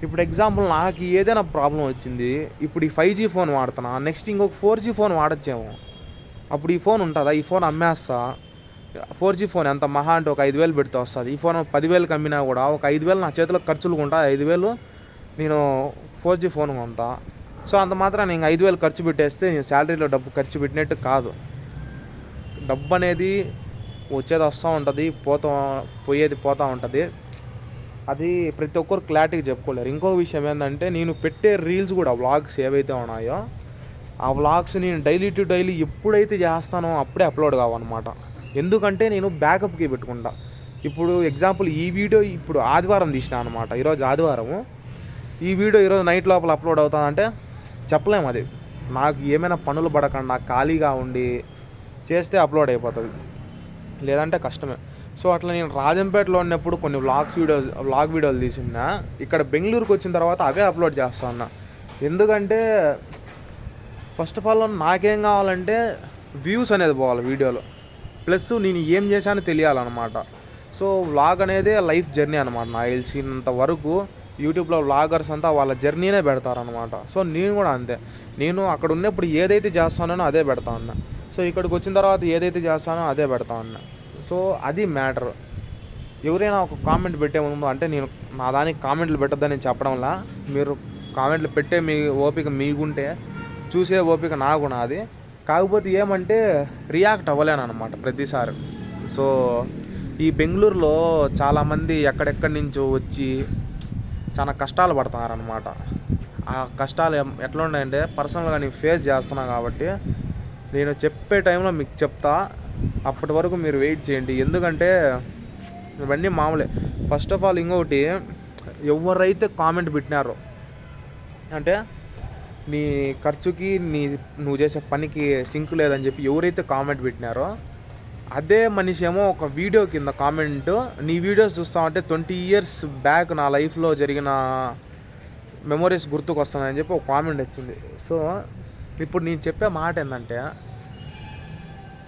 ఇప్పుడు ఎగ్జాంపుల్ నాకు ఏదైనా ప్రాబ్లం వచ్చింది, ఇప్పుడు ఈ 5G ఫోన్ వాడుతున్నా, నెక్స్ట్ ఇంకొక 4G ఫోన్ వాడచ్చేమో. అప్పుడు ఈ ఫోన్ ఉంటుందా? ఈ ఫోన్ అమ్మేస్తా. 4G ఫోన్ ఎంత మహా అంటే ఒక 5,000 పెడితే వస్తుంది. ఈ ఫోన్ 10,000 అమ్మినా కూడా ఒక 5,000 నా చేతిలో ఖర్చులు కొంటా, 5,000 నేను 4G ఫోన్ కొంటా. సో అంత మాత్రం నేను 5,000 ఖర్చు పెట్టేస్తే నేను శాలరీలో డబ్బు ఖర్చు పెట్టినట్టు కాదు. డబ్బు అనేది వచ్చేది వస్తూ ఉంటుంది, పోయేది పోతూ ఉంటుంది. అది ప్రతి ఒక్కరు క్లారిటీగా చెప్పుకోలేరు. ఇంకో విషయం ఏంటంటే, నేను పెట్టే రీల్స్ కూడా వ్లాగ్స్ ఏవైతే ఉన్నాయో ఆ వ్లాగ్స్ నేను డైలీ టు డైలీ ఎప్పుడైతే చేస్తానో అప్పుడే అప్లోడ్ కావన్నమాట. ఎందుకంటే నేను బ్యాకప్కి పెట్టుకుంటా. ఇప్పుడు ఎగ్జాంపుల్ ఈ వీడియో ఇప్పుడు ఆదివారం తీసిన అనమాట, ఈరోజు ఆదివారము. ఈ వీడియో ఈరోజు నైట్ లోపల అప్లోడ్ అవుతుందంటే చెప్పలేము. అది నాకు ఏమైనా పనులు పడకుండా ఖాళీగా ఉండి చేస్తే అప్లోడ్ అయిపోతుంది, లేదంటే కష్టమే. సో అట్లా నేను రాజంపేటలో ఉన్నప్పుడు కొన్ని వ్లాగ్ వీడియోలు తీసినా, ఇక్కడ బెంగళూరుకి వచ్చిన తర్వాత అవే అప్లోడ్ చేస్తా ఉన్నా. ఎందుకంటే ఫస్ట్ ఆఫ్ ఆల్ నాకేం కావాలంటే వ్యూస్ అనేది పోవాలి వీడియోలో, ప్లస్ నేను ఏం చేశానో తెలియాలన్నమాట. సో వ్లాగ్ అనేది లైఫ్ జర్నీ అనమాట. నాకు తెలిసినంత వరకు యూట్యూబ్లో వ్లాగర్స్ అంతా వాళ్ళ జర్నీనే పెడతారనమాట. సో నేను కూడా అంతే, నేను అక్కడ ఉన్నప్పుడు ఏదైతే చేస్తానో అదే పెడతా ఉన్నా. సో ఇక్కడికి వచ్చిన తర్వాత ఏదైతే చేస్తానో అదే పెడతా ఉన్నా. సో అది మ్యాటర్. ఎవరైనా ఒక కామెంట్ పెట్టే ముందు, అంటే నేను నా దానికి కామెంట్లు పెట్టొద్దని చెప్పడంలా, మీరు కామెంట్లు పెట్టే మీ ఓపిక మీకుంటే చూసే ఓపిక నాకు నాది. కాకపోతే ఏమంటే రియాక్ట్ అవ్వలేను అనమాట ప్రతిసారి. సో ఈ బెంగళూరులో చాలామంది ఎక్కడెక్కడి నుంచో వచ్చి చాలా కష్టాలు పడుతున్నారనమాట. ఆ కష్టాలు ఎట్లా ఉన్నాయంటే పర్సనల్గా నేను ఫేస్ చేస్తున్నా కాబట్టి నేను చెప్పే టైంలో మీకు చెప్తా. అప్పటి వరకు మీరు వెయిట్ చేయండి, ఎందుకంటే ఇవన్నీ మామూలే. ఫస్ట్ ఆఫ్ ఆల్ ఇంకొకటి, ఎవరైతే కామెంట్ పెట్టినారో, అంటే నీ ఖర్చుకి నువ్వు చేసే పనికి సింక్ లేదని చెప్పి ఎవరైతే కామెంట్ పెట్టినారో, అదే మనిషి ఏమో ఒక వీడియో కింద కామెంట్, నీ వీడియోస్ చూస్తామంటే 20 years బ్యాక్ నా లైఫ్లో జరిగిన మెమొరీస్ గుర్తుకు వస్తున్నాయని చెప్పి ఒక కామెంట్ వచ్చింది. సో ఇప్పుడు నేను చెప్పే మాట ఏంటంటే,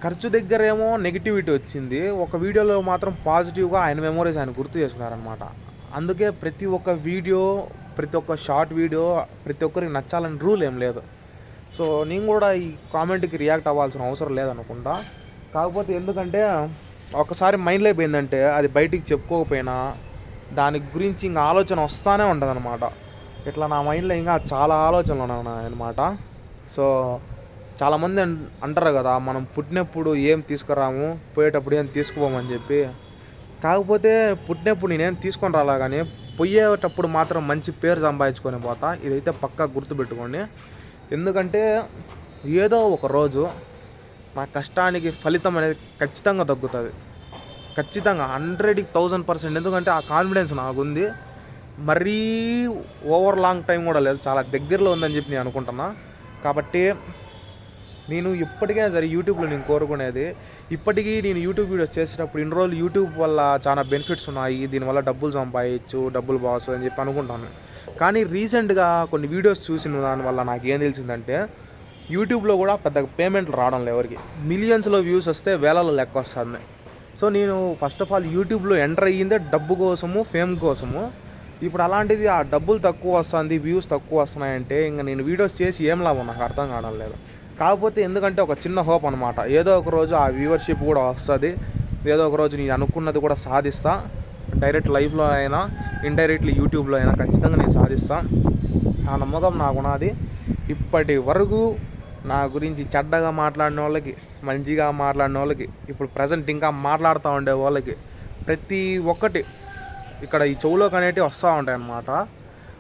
ఖర్చు దగ్గర ఏమో నెగిటివిటీ వచ్చింది, ఒక వీడియోలో మాత్రం పాజిటివ్గా ఆయన మెమొరీస్ ఆయన గుర్తు చేసుకున్నారనమాట. అందుకే ప్రతి ఒక్క వీడియో, ప్రతి ఒక్క షార్ట్ వీడియో ప్రతి ఒక్కరికి నచ్చాలని రూల్ ఏం లేదు. సో నేను కూడా ఈ కామెంట్కి రియాక్ట్ అవ్వాల్సిన అవసరం లేదనుకుంటా. కాకపోతే ఎందుకంటే ఒకసారి మైండ్లో అయిపోయిందంటే అది బయటికి చెప్పుకోకపోయినా దాని గురించి ఇంకా ఆలోచన వస్తూనే ఉంటుంది అనమాట. ఇట్లా నా మైండ్లో ఇంకా చాలా ఆలోచనలు ఉన్నాయి అనమాట. సో చాలామంది అంటారు కదా, మనం పుట్టినప్పుడు ఏం తీసుకురాము, పోయేటప్పుడు ఏం తీసుకుపోమని చెప్పి. కాకపోతే పుట్టినప్పుడు నేనేం తీసుకొని రాలా, కానీ పోయేటప్పుడు మాత్రం మంచి పేరు సంపాదించుకొని పోతా. ఇదైతే పక్కా గుర్తుపెట్టుకోండి. ఎందుకంటే ఏదో ఒక రోజు నా కష్టానికి ఫలితం అనేది ఖచ్చితంగా తగ్గుతుంది, ఖచ్చితంగా 100,000%. ఎందుకంటే ఆ కాన్ఫిడెన్స్ నాకుంది. మరీ ఓవర్ లాంగ్ టైం కూడా లేదు, చాలా దగ్గరలో ఉందని చెప్పి నేను అనుకుంటున్నా. కాబట్టి నేను ఇప్పటికే సరే యూట్యూబ్లో నేను కోరుకునేది, ఇప్పటికీ నేను యూట్యూబ్ వీడియోస్ చేసేటప్పుడు ఇన్ని రోజులు యూట్యూబ్ వల్ల చాలా బెనిఫిట్స్ ఉన్నాయి, దీనివల్ల డబ్బులు సంపాదించు, డబ్బులు బాస్ అని చెప్పి అనుకుంటాను. కానీ రీసెంట్గా కొన్ని వీడియోస్ చూసిన దానివల్ల నాకు ఏం తెలిసిందంటే, యూట్యూబ్లో కూడా పెద్దగా పేమెంట్లు రావడం లేదు ఎవరికి. మిలియన్స్లో వ్యూస్ వస్తే వేలలో లెక్క వస్తుంది. సో నేను ఫస్ట్ ఆఫ్ ఆల్ యూట్యూబ్లో ఎంటర్ అయ్యిందే డబ్బు కోసము, ఫేమ్ కోసము. ఇప్పుడు అలాంటిది ఆ డబ్బులు తక్కువ వస్తుంది, వ్యూస్ తక్కువ వస్తున్నాయంటే ఇంకా నేను వీడియోస్ చేసి ఏం లాభం నాకు అర్థం కావడం లేదు. కాకపోతే ఎందుకంటే ఒక చిన్న హోప్ అనమాట, ఏదో ఒక రోజు ఆ వ్యూవర్షిప్ కూడా వస్తుంది, ఏదో ఒక రోజు నేను అనుకున్నది కూడా సాధిస్తా. డైరెక్ట్ లైఫ్లో అయినా ఇండైరెక్ట్లీ యూట్యూబ్లో అయినా ఖచ్చితంగా నేను సాధిస్తా. ఆ నమ్మకం నాకున్నది. ఇప్పటి వరకు నా గురించి చెడ్డగా మాట్లాడిన వాళ్ళకి, మంచిగా మాట్లాడిన వాళ్ళకి, ఇప్పుడు ప్రజెంట్ ఇంకా మాట్లాడుతూ ఉండే వాళ్ళకి, ప్రతి ఒక్కటి ఇక్కడ ఈ చెవులోకి అనేటివి వస్తూ ఉంటాయి అన్నమాట.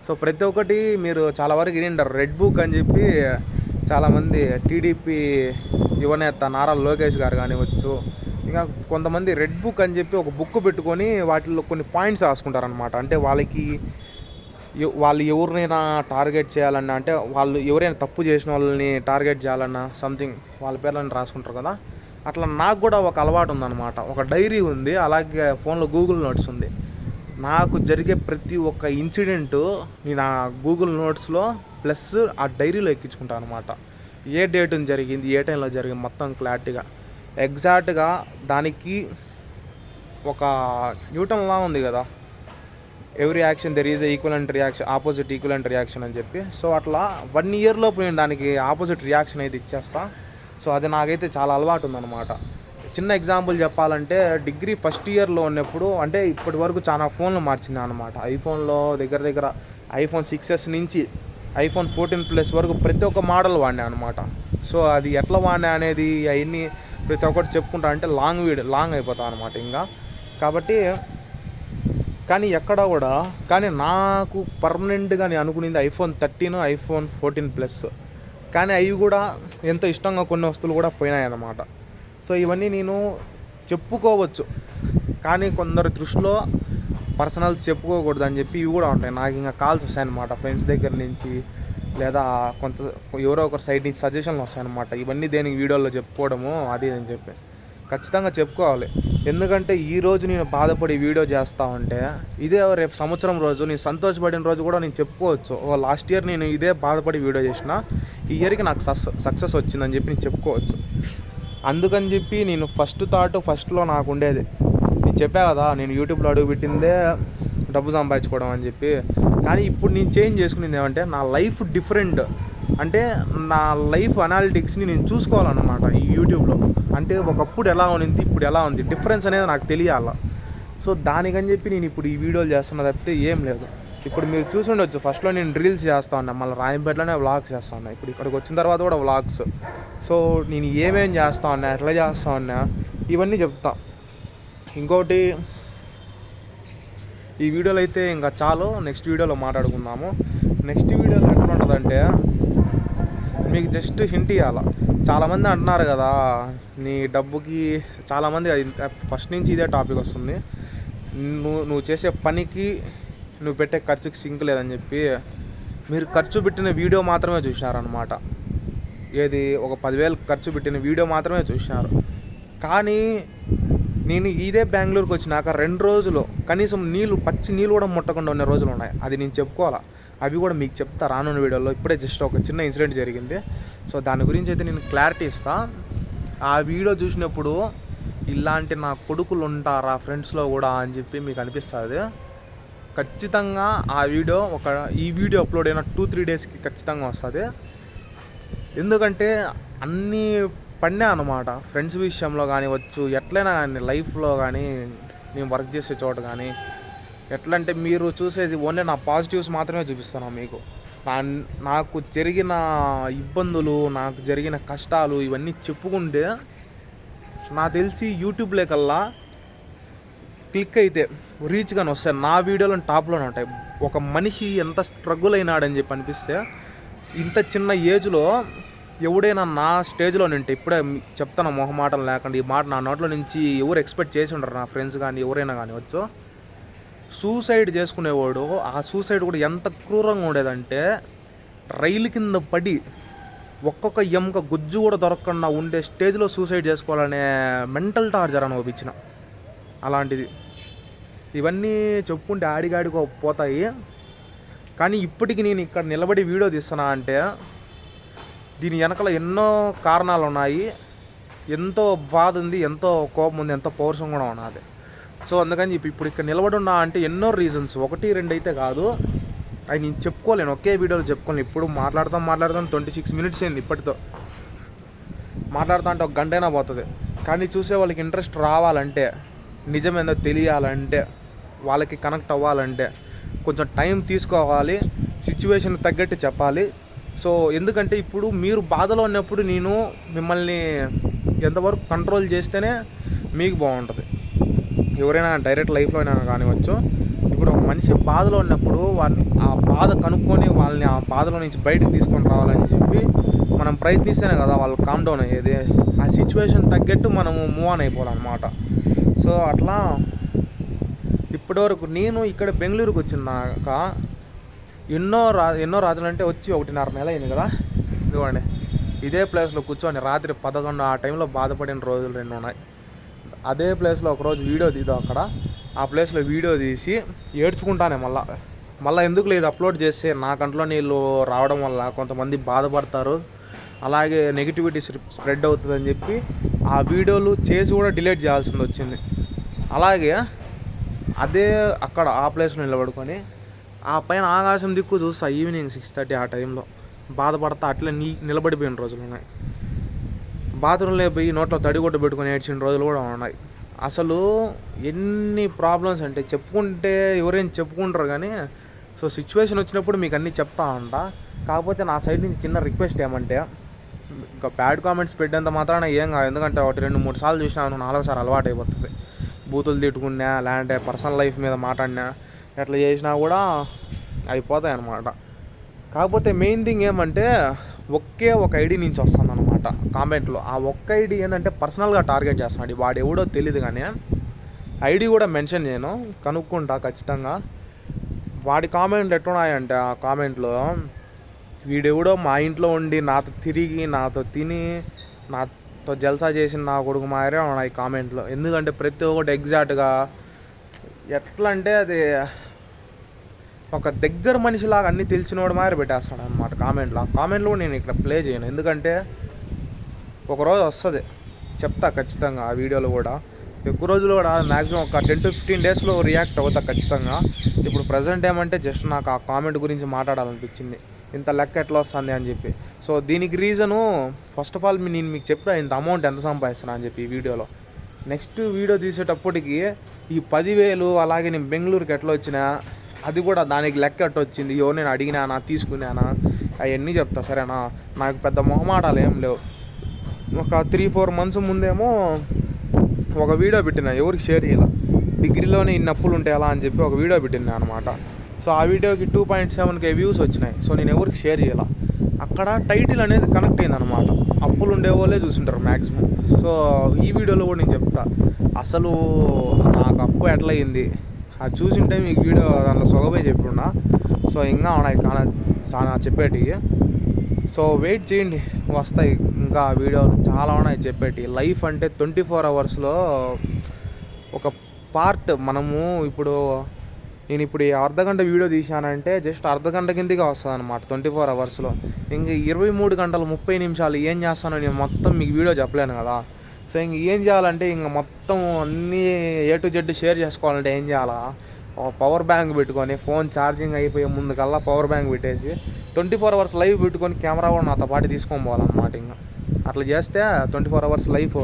సో ప్రతి ఒక్కటి మీరు చాలా వరకు వినింటారు, రెడ్ బుక్ అని చెప్పి చాలామంది టీడీపీ యువనేత నారా లోకేష్ గారు కానివచ్చు, ఇంకా కొంతమంది రెడ్ బుక్ అని చెప్పి ఒక బుక్ పెట్టుకొని వాటిల్లో కొన్ని పాయింట్స్ రాసుకుంటారనమాట. అంటే వాళ్ళు ఎవరినైనా టార్గెట్ చేయాలన్నా, అంటే వాళ్ళు ఎవరైనా తప్పు చేసిన వాళ్ళని టార్గెట్ చేయాలన్నా సంథింగ్ వాళ్ళ పేర్లను రాసుకుంటారు కదా. అట్లా నాకు కూడా ఒక అలవాటు ఉందన్నమాట, ఒక డైరీ ఉంది, అలాగే ఫోన్లో గూగుల్ నోట్స్ ఉంది. నాకు జరిగే ప్రతి ఒక్క ఇన్సిడెంటు నేను ఆ గూగుల్ నోట్స్లో ప్లస్ ఆ డైరీలో ఎక్కించుకుంటాను అనమాట. ఏ డేట్ని జరిగింది, ఏ టైంలో జరిగింది మొత్తం క్లారిటీగా, ఎగ్జాక్ట్గా. దానికి ఒక న్యూటన్లా ఉంది కదా, every action there is equivalent reaction, opposite equivalent reaction అని చెప్పి. సో అట్లా 1 year లోపు నేను దానికి ఆపోజిట్ రియాక్షన్ అయితే ఇచ్చేస్తా. సో అది నాకైతే చాలా అలవాటు ఉందన్నమాట. చిన్న ఎగ్జాంపుల్ చెప్పాలంటే, డిగ్రీ ఫస్ట్ ఇయర్లో ఉన్నప్పుడు, అంటే ఇప్పటి వరకు చాలా ఫోన్లు మార్చింది అనమాట. ఐఫోన్లో దగ్గర ఐఫోన్ 6s నుంచి ఐఫోన్ 14 Plus వరకు ప్రతి ఒక్క మోడల్ వాడినా అనమాట. సో అది ఎట్లా వాడినా అనేది అవన్నీ ప్రతి ఒక్కటి చెప్పుకుంటా అంటే లాంగ్ అయిపోతా అనమాట ఇంకా. కాబట్టి కానీ ఎక్కడ కూడా, కానీ నాకు పర్మనెంట్గా నేను అనుకునేది ఐఫోన్ 13, ఐఫోన్ 14 Plus. కానీ అవి కూడా ఎంతో ఇష్టంగా కొన్ని వస్తువులు కూడా పోయినాయి అన్నమాట. సో ఇవన్నీ నేను చెప్పుకోవచ్చు, కానీ కొందరు దృష్టిలో పర్సనల్స్ చెప్పుకోకూడదు అని చెప్పి ఇవి కూడా ఉంటాయి. నాకు ఇంకా కాల్స్ వస్తాయన్నమాట ఫ్రెండ్స్ దగ్గర నుంచి, లేదా ఎవరో ఒకరి సైడ్ నుంచి సజెషన్లు వస్తాయన్నమాట. ఇవన్నీ దేనికి వీడియోలో చెప్పుకోవడము అది అని చెప్పి ఖచ్చితంగా చెప్పుకోవాలి. ఎందుకంటే ఈరోజు నేను బాధపడి వీడియో చేస్తా ఉంటే, ఇదే రేపు సంవత్సరం రోజు నేను సంతోషపడిన రోజు కూడా నేను చెప్పుకోవచ్చు, లాస్ట్ ఇయర్ నేను ఇదే బాధపడి వీడియో చేసిన, ఈ ఇయర్కి నాకు సక్సెస్ వచ్చిందని చెప్పి నేను చెప్పుకోవచ్చు. అందుకని చెప్పి నేను ఫస్ట్లో నాకు ఉండేది, నేను చెప్పా కదా, నేను యూట్యూబ్లో అడుగుపెట్టిందే డబ్బు సంపాదించుకోవడం అని చెప్పి. కానీ ఇప్పుడు నేను చేంజ్ చేసుకునేది ఏమంటే, నా లైఫ్ డిఫరెంట్, అంటే నా లైఫ్ అనాలిటిక్స్ని నేను చూసుకోవాలన్నమాట ఈ యూట్యూబ్లో. అంటే ఒకప్పుడు ఎలా ఉంది, ఇప్పుడు ఎలా ఉంది, డిఫరెన్స్ అనేది నాకు తెలియాల. సో దానికని చెప్పి నేను ఇప్పుడు ఈ వీడియోలు చేస్తున్నా తప్పితే ఏం లేదు. ఇప్పుడు మీరు చూసి ఉండొచ్చు, ఫస్ట్లో నేను రీల్స్ చేస్తూ ఉన్నా, మళ్ళీ రాయంపేటలోనే వ్లాగ్స్ చేస్తూ ఉన్నా, ఇప్పుడు ఇక్కడికి వచ్చిన తర్వాత కూడా వ్లాగ్స్. సో నేను ఏమేం చేస్తూ ఉన్నా, ఎట్లా చేస్తూ ఉన్నా, ఇవన్నీ చెప్తా. ఇంకోటి, ఈ వీడియోలో అయితే ఇంకా చాలు, నెక్స్ట్ వీడియోలో మాట్లాడుకుందాము. నెక్స్ట్ వీడియోలో ఎట్లా ఉంటుందంటే, మీకు జస్ట్ హింట్ ఇవ్వాలా. చాలామంది అంటున్నారు కదా, నీ డబ్బుకి, చాలామంది ఫస్ట్ నుంచి ఇదే టాపిక్ వస్తుంది, నువ్వు చేసే పనికి నువ్వు పెట్టే ఖర్చుకి సింక్ లేదని చెప్పి మీరు ఖర్చు పెట్టిన వీడియో మాత్రమే చూసినారనమాట. ఏది ఒక 10,000 ఖర్చు పెట్టిన వీడియో మాత్రమే చూసినారు. కానీ నేను ఇదే బెంగళూరుకి వచ్చినాక 2 రోజులు కనీసం పచ్చి నీళ్ళు కూడా ముట్టకుండా ఉన్న రోజులు ఉన్నాయి. అది నేను చెప్పుకోవాలా, అవి కూడా మీకు చెప్తా రానున్న వీడియోలో. ఇప్పుడే జస్ట్ ఒక చిన్న ఇన్సిడెంట్ జరిగింది. సో దాని గురించి అయితే నేను క్లారిటీ ఇస్తా. ఆ వీడియో చూసినప్పుడు ఇలాంటి నా కొడుకులు ఉంటారా ఫ్రెండ్స్లో కూడా అని చెప్పి మీకు అనిపిస్తుంది. ఖచ్చితంగా ఈ వీడియో అప్లోడ్ అయిన 2-3 డేస్కి ఖచ్చితంగా వస్తుంది. ఎందుకంటే అన్నీ పడినా అనమాట. ఫ్రెండ్స్ విషయంలో కానివచ్చు, ఎట్లయినా కానీ లైఫ్లో కానీ, నేను వర్క్ చేసే చోట కానీ. ఎట్లా అంటే మీరు చూసేది ఓన్లీ నా పాజిటివ్స్ మాత్రమే చూపిస్తాను మీకు. నాకు జరిగిన ఇబ్బందులు, నాకు జరిగిన కష్టాలు ఇవన్నీ చెప్పుకుంటే నాకు తెలిసి యూట్యూబ్లో కల్లా క్లిక్ అయితే రీచ్ కానీ వస్తాయి నా వీడియోలో టాప్లోనే ఉంటాయి. ఒక మనిషి ఎంత స్ట్రగుల్ అయినాడని చెప్పి అనిపిస్తే, ఇంత చిన్న ఏజ్లో ఎవడైనా నా స్టేజ్లో నింటే, ఇప్పుడే చెప్తాను మొహమాటం లేకుండా, ఈ మాట నా నోట్లో నుంచి ఎవరు ఎక్స్పెక్ట్ చేసి ఉండరు, నా ఫ్రెండ్స్ కానీ ఎవరైనా కానీ వచ్చు. సూసైడ్ చేసుకునేవాడు, ఆ సూసైడ్ కూడా ఎంత క్రూరంగా ఉండేదంటే, రైలు కింద పడి ఒక్కొక్క ఎముక గుజ్జు కూడా దొరకకుండా ఉండే స్టేజ్లో సూసైడ్ చేసుకోవాలనే మెంటల్ టార్చర్ అనుభవించిన. అలాంటిది ఇవన్నీ చెప్పుకుంటే ఆడిగాడిగా పోతాయి. కానీ ఇప్పటికి నేను ఇక్కడ నిలబడి వీడియో తీస్తున్నా అంటే దీని వెనకాల ఎన్నో కారణాలు ఉన్నాయి. ఎంతో బాధ ఉంది, ఎంతో కోపం ఉంది, ఎంతో పౌరుషం కూడా ఉన్నది. సో అందుకని చెప్పి ఇప్పుడు ఇక్కడ నిలబడి ఉన్నా అంటే ఎన్నో రీజన్స్, 1-2 అయితే కాదు. అవి నేను చెప్పుకోలేను, ఒకే వీడియోలో చెప్పుకోలేను. ఇప్పుడు మాట్లాడతాం 26 మినిట్స్ అయింది. ఇప్పటితో మాట్లాడుతా అంటే 1 గంట అయినా పోతుంది. కానీ చూసే వాళ్ళకి ఇంట్రెస్ట్ రావాలంటే, నిజమేందో తెలియాలంటే, వాళ్ళకి కనెక్ట్ అవ్వాలంటే కొంచెం టైం తీసుకోవాలి, సిచ్యువేషన్ తగ్గట్టు చెప్పాలి. సో ఎందుకంటే ఇప్పుడు మీరు బాధలో ఉన్నప్పుడు నేను మిమ్మల్ని ఎంతవరకు కంట్రోల్ చేస్తేనే మీకు బాగుంటుంది. ఎవరైనా డైరెక్ట్ లైఫ్లో అయినా కానివచ్చు. ఇప్పుడు ఒక మనిషి బాధలో ఉన్నప్పుడు వాళ్ళని ఆ బాధ కనుక్కొని వాళ్ళని ఆ బాధలో నుంచి బయటకు తీసుకొని రావాలని చెప్పి మనం ప్రయత్నిస్తేనే కదా వాళ్ళు కామ్ డౌన్ అయ్యేది. ఆ సిచ్యువేషన్ తగ్గట్టు మనము మూవ్ ఆన్ అయిపోవాలన్నమాట. సో అట్లా ఇప్పటివరకు నేను ఇక్కడ బెంగళూరుకి వచ్చినాక ఎన్నో రాత్రులు అంటే వచ్చి 1.5 నెల అయింది కదా. ఇదిగోండి ఇదే ప్లేస్లో కూర్చొని రాత్రి 11 ఆ టైంలో బాధపడిన రోజులు 2 ఉన్నాయి. అదే ప్లేస్లో ఒకరోజు వీడియో తీద్దాం. అక్కడ ఆ ప్లేస్లో వీడియో తీసి ఏడ్చుకుంటానే మళ్ళీ ఎందుకు లేదు అప్లోడ్ చేస్తే నా కంట్లో నీళ్ళు రావడం వల్ల కొంతమంది బాధపడతారు, అలాగే నెగిటివిటీ స్ప్రెడ్ అవుతుందని చెప్పి ఆ వీడియోలు చేసి కూడా డిలీట్ చేయాల్సింది వచ్చింది. అలాగే అదే అక్కడ ఆ ప్లేస్లో నిలబడుకొని ఆ పైన ఆకాశం దిక్కు చూస్తా ఈవినింగ్ 6:30 ఆ టైంలో బాధపడతా అట్లే నిలబడిపోయిన రోజులు ఉన్నాయి. బాత్రూంలో పోయి నోట్లో తడిగొట్టు పెట్టుకొని ఏడ్చిన రోజులు కూడా ఉన్నాయి. అసలు ఎన్ని ప్రాబ్లమ్స్ అంటే చెప్పుకుంటే ఎవరైనా చెప్పుకుంటారు కానీ. సో సిచ్యువేషన్ వచ్చినప్పుడు మీకు అన్నీ చెప్తా ఉంటా. కాకపోతే నా సైడ్ నుంచి చిన్న రిక్వెస్ట్ ఏమంటే, ఇంకా బ్యాడ్ కామెంట్స్ పెట్టేంత మాత్రాన ఏం కాదు. ఎందుకంటే 1-2-3 సార్లు చూసినాను, 4వ సారి అలవాటు అయిపోతుంది. బూతులు తిట్టుకున్నా, లేదంటే పర్సనల్ లైఫ్ మీద మాట్లాడినా, ఎట్లా చేసినా కూడా అయిపోతాయి అన్నమాట. కాకపోతే మెయిన్ థింగ్ ఏమంటే ఒకే ఒక ఐడి నుంచి వస్తుంది అనమాట కామెంట్లో. ఆ ఒక్క ఐడి ఏంటంటే పర్సనల్గా టార్గెట్ చేస్తున్నాడు. వాడు ఎవడో తెలియదు కానీ ఐడి కూడా మెన్షన్ చేయను, కనుక్కుంటా ఖచ్చితంగా. వాడి కామెంట్లు ఎట్టున్నాయంటే, ఆ కామెంట్లో వీడెవడో మా ఇంట్లో ఉండి నాతో తిరిగి, నాతో తిని, నాతో జల్సా చేసిన నా కొడుకు మారే ఉన్నాయి కామెంట్లో. ఎందుకంటే ప్రతి ఒక్కటి ఎగ్జాక్ట్గా ఎట్లా అంటే అది ఒక దగ్గర మనిషిలాగా అన్నీ తెలిసినోడు మారి పెట్టేస్తాడు అనమాట కామెంట్లో. ఆ కామెంట్లో కూడా నేను ఇక్కడ ప్లే చేయను, ఎందుకంటే ఒకరోజు వస్తుంది చెప్తా ఖచ్చితంగా. ఆ వీడియోలో కూడా ఎక్కువ రోజులు కూడా మ్యాక్సిమం ఒక 10-15 డేస్లో రియాక్ట్ అవుతా ఖచ్చితంగా. ఇప్పుడు ప్రజెంట్ ఏమంటే జస్ట్ నాకు ఆ కామెంట్ గురించి మాట్లాడాలనిపించింది, ఇంత లెక్క ఎట్లా వస్తుంది అని చెప్పి. సో దీనికి రీజను ఫస్ట్ ఆఫ్ ఆల్ నేను మీకు చెప్పిన ఇంత అమౌంట్ ఎంత సంపాదిస్తున్నా అని చెప్పి ఈ వీడియోలో. నెక్స్ట్ వీడియో తీసేటప్పటికి ఈ 10,000 అలాగే నేను బెంగళూరుకి ఎట్లా వచ్చినా అది కూడా దానికి లెక్క ఎట్లా వచ్చింది, ఎవరు నేను అడిగినానా, తీసుకున్నానా, అవన్నీ చెప్తా సరేనా. నాకు పెద్ద మొహమాటాలు ఏం లేవు. ఒక 3-4 మంత్స్ ముందేమో ఒక వీడియో పెట్టిన, ఎవరికి షేర్ చేయాల, డిగ్రీలోనే ఇన్ని అప్పులు ఉంటాయి అలా అని చెప్పి ఒక వీడియో పెట్టినా అనమాట. సో ఆ వీడియోకి 2.7K వ్యూస్ వచ్చినాయి. సో నేను ఎవరికి షేర్ చేయాల. అక్కడ టైటిల్ అనేది కనెక్ట్ అయింది అనమాట. అప్పులు ఉండే వాళ్ళే చూసింటారు మ్యాక్సిమం. సో ఈ వీడియోలో కూడా నేను చెప్తా అసలు నాకు అప్పు ఎట్లా అయింది, అది చూసింటే మీకు వీడియో దాంట్లో సొగపోయి చెప్పున్నా. సో ఇంకా ఉన్నాయి చాలా చెప్పేటివి. సో వెయిట్ చేయండి, వస్తాయి ఇంకా వీడియోలు చాలా ఉన్నాయి చెప్పేటి. లైఫ్ అంటే 24 అవర్స్లో ఒక పార్ట్. నేను ఇప్పుడు అర్ధగంట వీడియో తీశానంటే జస్ట్ అర్ధగంట కిందగా వస్తుంది అనమాట 24 అవర్స్లో. ఇంక 23 గంటలు 30 నిమిషాలు ఏం చేస్తానో నేను మొత్తం మీకు వీడియో చెప్పలేను కదా. సో ఇంక ఏం చేయాలంటే ఇంక మొత్తం అన్నీ A to Z షేర్ చేసుకోవాలంటే ఏం చేయాలా, పవర్ బ్యాంక్ పెట్టుకొని ఫోన్ ఛార్జింగ్ అయిపోయే ముందుకల్లా పవర్ బ్యాంక్ పెట్టేసి 24 అవర్స్ లైవ్ పెట్టుకొని కెమెరా కూడా నాతో పాటు తీసుకొని పోవాలన్నమాట. ఇంకా అట్లా చేస్తే 24 అవర్స్ లైఫ్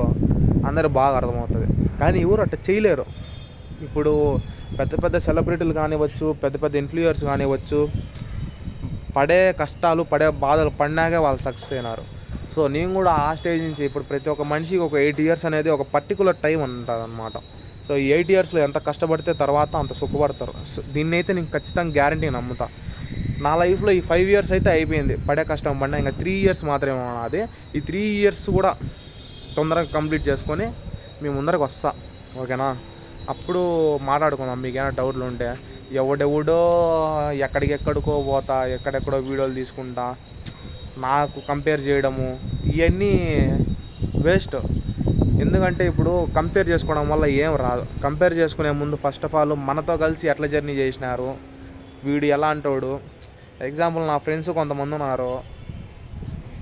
అందరూ బాగా అర్థమవుతుంది. కానీ ఎవరు అట్లా చేయలేరు. ఇప్పుడు పెద్ద పెద్ద సెలబ్రిటీలు కానివ్వచ్చు, పెద్ద పెద్ద ఇన్ఫ్లుయర్స్ కానివ్వచ్చు, పడే కష్టాలు పడే బాధలు పడినాకే వాళ్ళు సక్సెస్ అయినారు. సో నేను కూడా ఆ స్టేజ్ నుంచి ఇప్పుడు ప్రతి ఒక్క మనిషికి ఒక 8 years అనేది ఒక పర్టికులర్ టైం ఉంటుంది అనమాట. సో ఈ 8 yearsలో ఎంత కష్టపడితే తర్వాత అంత సుఖపడతారు. సో దీన్ని అయితే నేను ఖచ్చితంగా గ్యారంటీ నమ్ముతా. నా లైఫ్లో ఈ 5 years అయితే అయిపోయింది, పడే కష్టం పడినా. ఇంకా 3 years మాత్రమే ఉన్నది. ఈ 3 years కూడా తొందరగా కంప్లీట్ చేసుకొని మీ ముందరకు వస్తా, ఓకేనా? అప్పుడు మాట్లాడుకుందాం. మీకు ఏమైనా డౌట్లు ఉంటే. ఎవడెవడో ఎక్కడికెక్కడికో పోతా, ఎక్కడెక్కడో వీడియోలు తీసుకుంటా, నాకు కంపేర్ చేయడము ఇవన్నీ వేస్ట్. ఎందుకంటే ఇప్పుడు కంపేర్ చేసుకోవడం వల్ల ఏం రాదు. కంపేర్ చేసుకునే ముందు ఫస్ట్ ఆఫ్ ఆల్ మనతో కలిసి ఎట్లా జర్నీ చేసినారు, వీడు ఎలా అంటాడు. ఎగ్జాంపుల్ నా ఫ్రెండ్స్ కొంతమంది ఉన్నారు,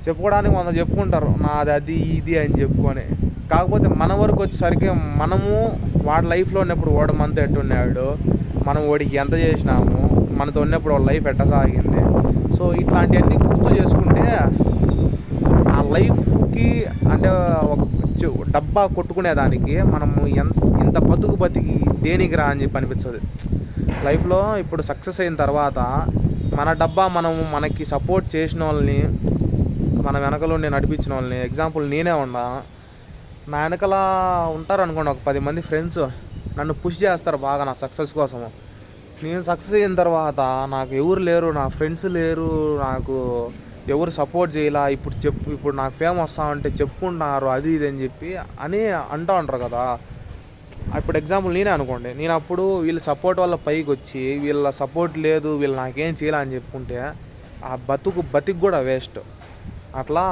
చెప్పుకోవడానికి కొంత చెప్పుకుంటారు నాది అది ఇది అని చెప్పుకొని. కాకపోతే మన వరకు వచ్చేసరికి మనము వాడి లైఫ్లో ఉన్నప్పుడు వాడు మనతో ఎట్టున్నాడు, మనం వాడికి ఎంత చేసినాము, మనతో ఉన్నప్పుడు వాడి లైఫ్ ఎట్ట సాగింది. సో ఇట్లాంటివన్నీ గుర్తు చేసుకుంటే ఆ లైఫ్కి అంటే ఒక డబ్బా కొట్టుకునేదానికి మనము ఇంత బతికి దేనికి రా అని చెప్పి అనిపిస్తుంది. లైఫ్లో ఇప్పుడు సక్సెస్ అయిన తర్వాత మన డబ్బా మనకి సపోర్ట్ చేసిన వాళ్ళని, మన వెనకలో నేను నడిపించిన వాళ్ళని, ఎగ్జాంపుల్ నేనే ఉన్నా, నా వెనకలా ఉంటారనుకోండి ఒక 10 మంది ఫ్రెండ్స్ నన్ను పుష్ చేస్తారు బాగా నా సక్సెస్ కోసము. నేను సక్సెస్ అయిన తర్వాత నాకు ఎవరు లేరు, నా ఫ్రెండ్స్ లేరు, నాకు ఎవరు సపోర్ట్ చేయాల. ఇప్పుడు నాకు ఫేమ్ వస్తామంటే చెప్పుకుంటున్నారు అది ఇది అని చెప్పి అంటూ ఉంటారు కదా. ఇప్పుడు ఎగ్జాంపుల్ నేనే అనుకోండి, నేను అప్పుడు వీళ్ళ సపోర్ట్ వల్ల పైకి వచ్చి వీళ్ళ సపోర్ట్ లేదు, వీళ్ళు నాకేం చేయాలని చెప్పుకుంటే ఆ బతికి కూడా వేస్ట్. అట్లా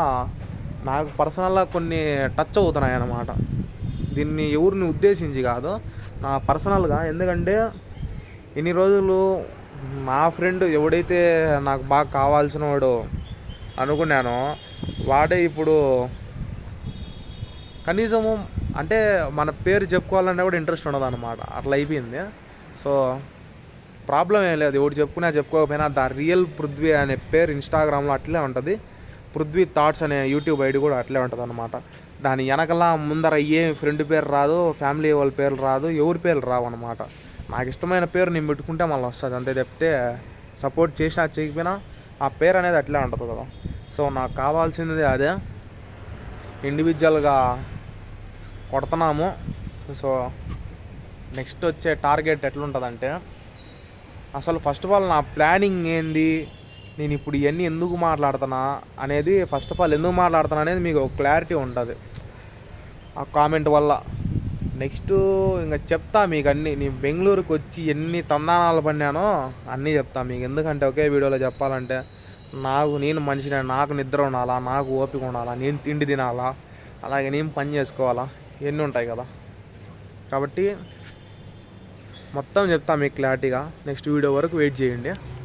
నాకు పర్సనల్గా కొన్ని టచ్ అవుతున్నాయి అన్నమాట. దీన్ని ఎవరిని ఉద్దేశించి కాదు, నా పర్సనల్గా. ఎందుకంటే ఇన్ని రోజులు నా ఫ్రెండ్ ఎవడైతే నాకు బాగా కావాల్సిన వాడు అనుకున్నానో వాడే ఇప్పుడు కనీసము అంటే మన పేరు చెప్పుకోవాలన్నా కూడా ఇంట్రెస్ట్ ఉండదు అనమాట. అట్లా అయిపోయింది. సో ప్రాబ్లం ఏం లేదు, ఎవడు చెప్పుకోకపోయినా ద రియల్ పృథ్వీ అనే పేరు ఇన్స్టాగ్రామ్లో అట్లే ఉంటుంది. పృథ్వీ థాట్స్ అనే యూట్యూబ్ ఐడి కూడా అట్లే ఉంటుంది అనమాట. దాని వెనకలా ముందర ఏ ఫ్రెండ్ పేరు రాదు, ఫ్యామిలీ వాళ్ళ పేర్లు రాదు, ఎవరి పేర్లు రావు అనమాట. నాకు ఇష్టమైన పేరు నేను పెట్టుకుంటే మళ్ళీ వస్తుంది అంతే తప్పితే సపోర్ట్ చేసినా చేయకపోయినా ఆ పేరు అనేది అట్లే ఉంటుంది కదా. సో నాకు కావాల్సింది అదే, ఇండివిజువల్గా కొడుతున్నాము. సో నెక్స్ట్ వచ్చే టార్గెట్ ఎట్లుంటుందంటే, అసలు ఫస్ట్ ఆఫ్ ఆల్ నా ప్లానింగ్ ఏంది, నేను ఇప్పుడు ఇవన్నీ ఎందుకు మాట్లాడుతున్నా అనేది, ఫస్ట్ ఆఫ్ ఆల్ ఎందుకు మాట్లాడుతున్నా అనేది మీకు ఒక క్లారిటీ ఉంటుంది ఆ కామెంట్ వల్ల. నెక్స్ట్ ఇంకా చెప్తా మీకు అన్నీ. నేను బెంగళూరుకి వచ్చి ఎన్ని తందానాలు పడినానో అన్నీ చెప్తా మీకు. ఎందుకంటే ఒకే వీడియోలో చెప్పాలంటే నేను మనిషిని, నాకు నిద్ర ఉండాలా, నాకు ఓపిక ఉండాలా, నేను తిండి తినాలా, అలాగే నేను పని చేసుకోవాలా, ఇవన్నీ ఉంటాయి కదా. కాబట్టి మొత్తం చెప్తా మీకు క్లారిటీగా. నెక్స్ట్ వీడియో వరకు వెయిట్ చేయండి.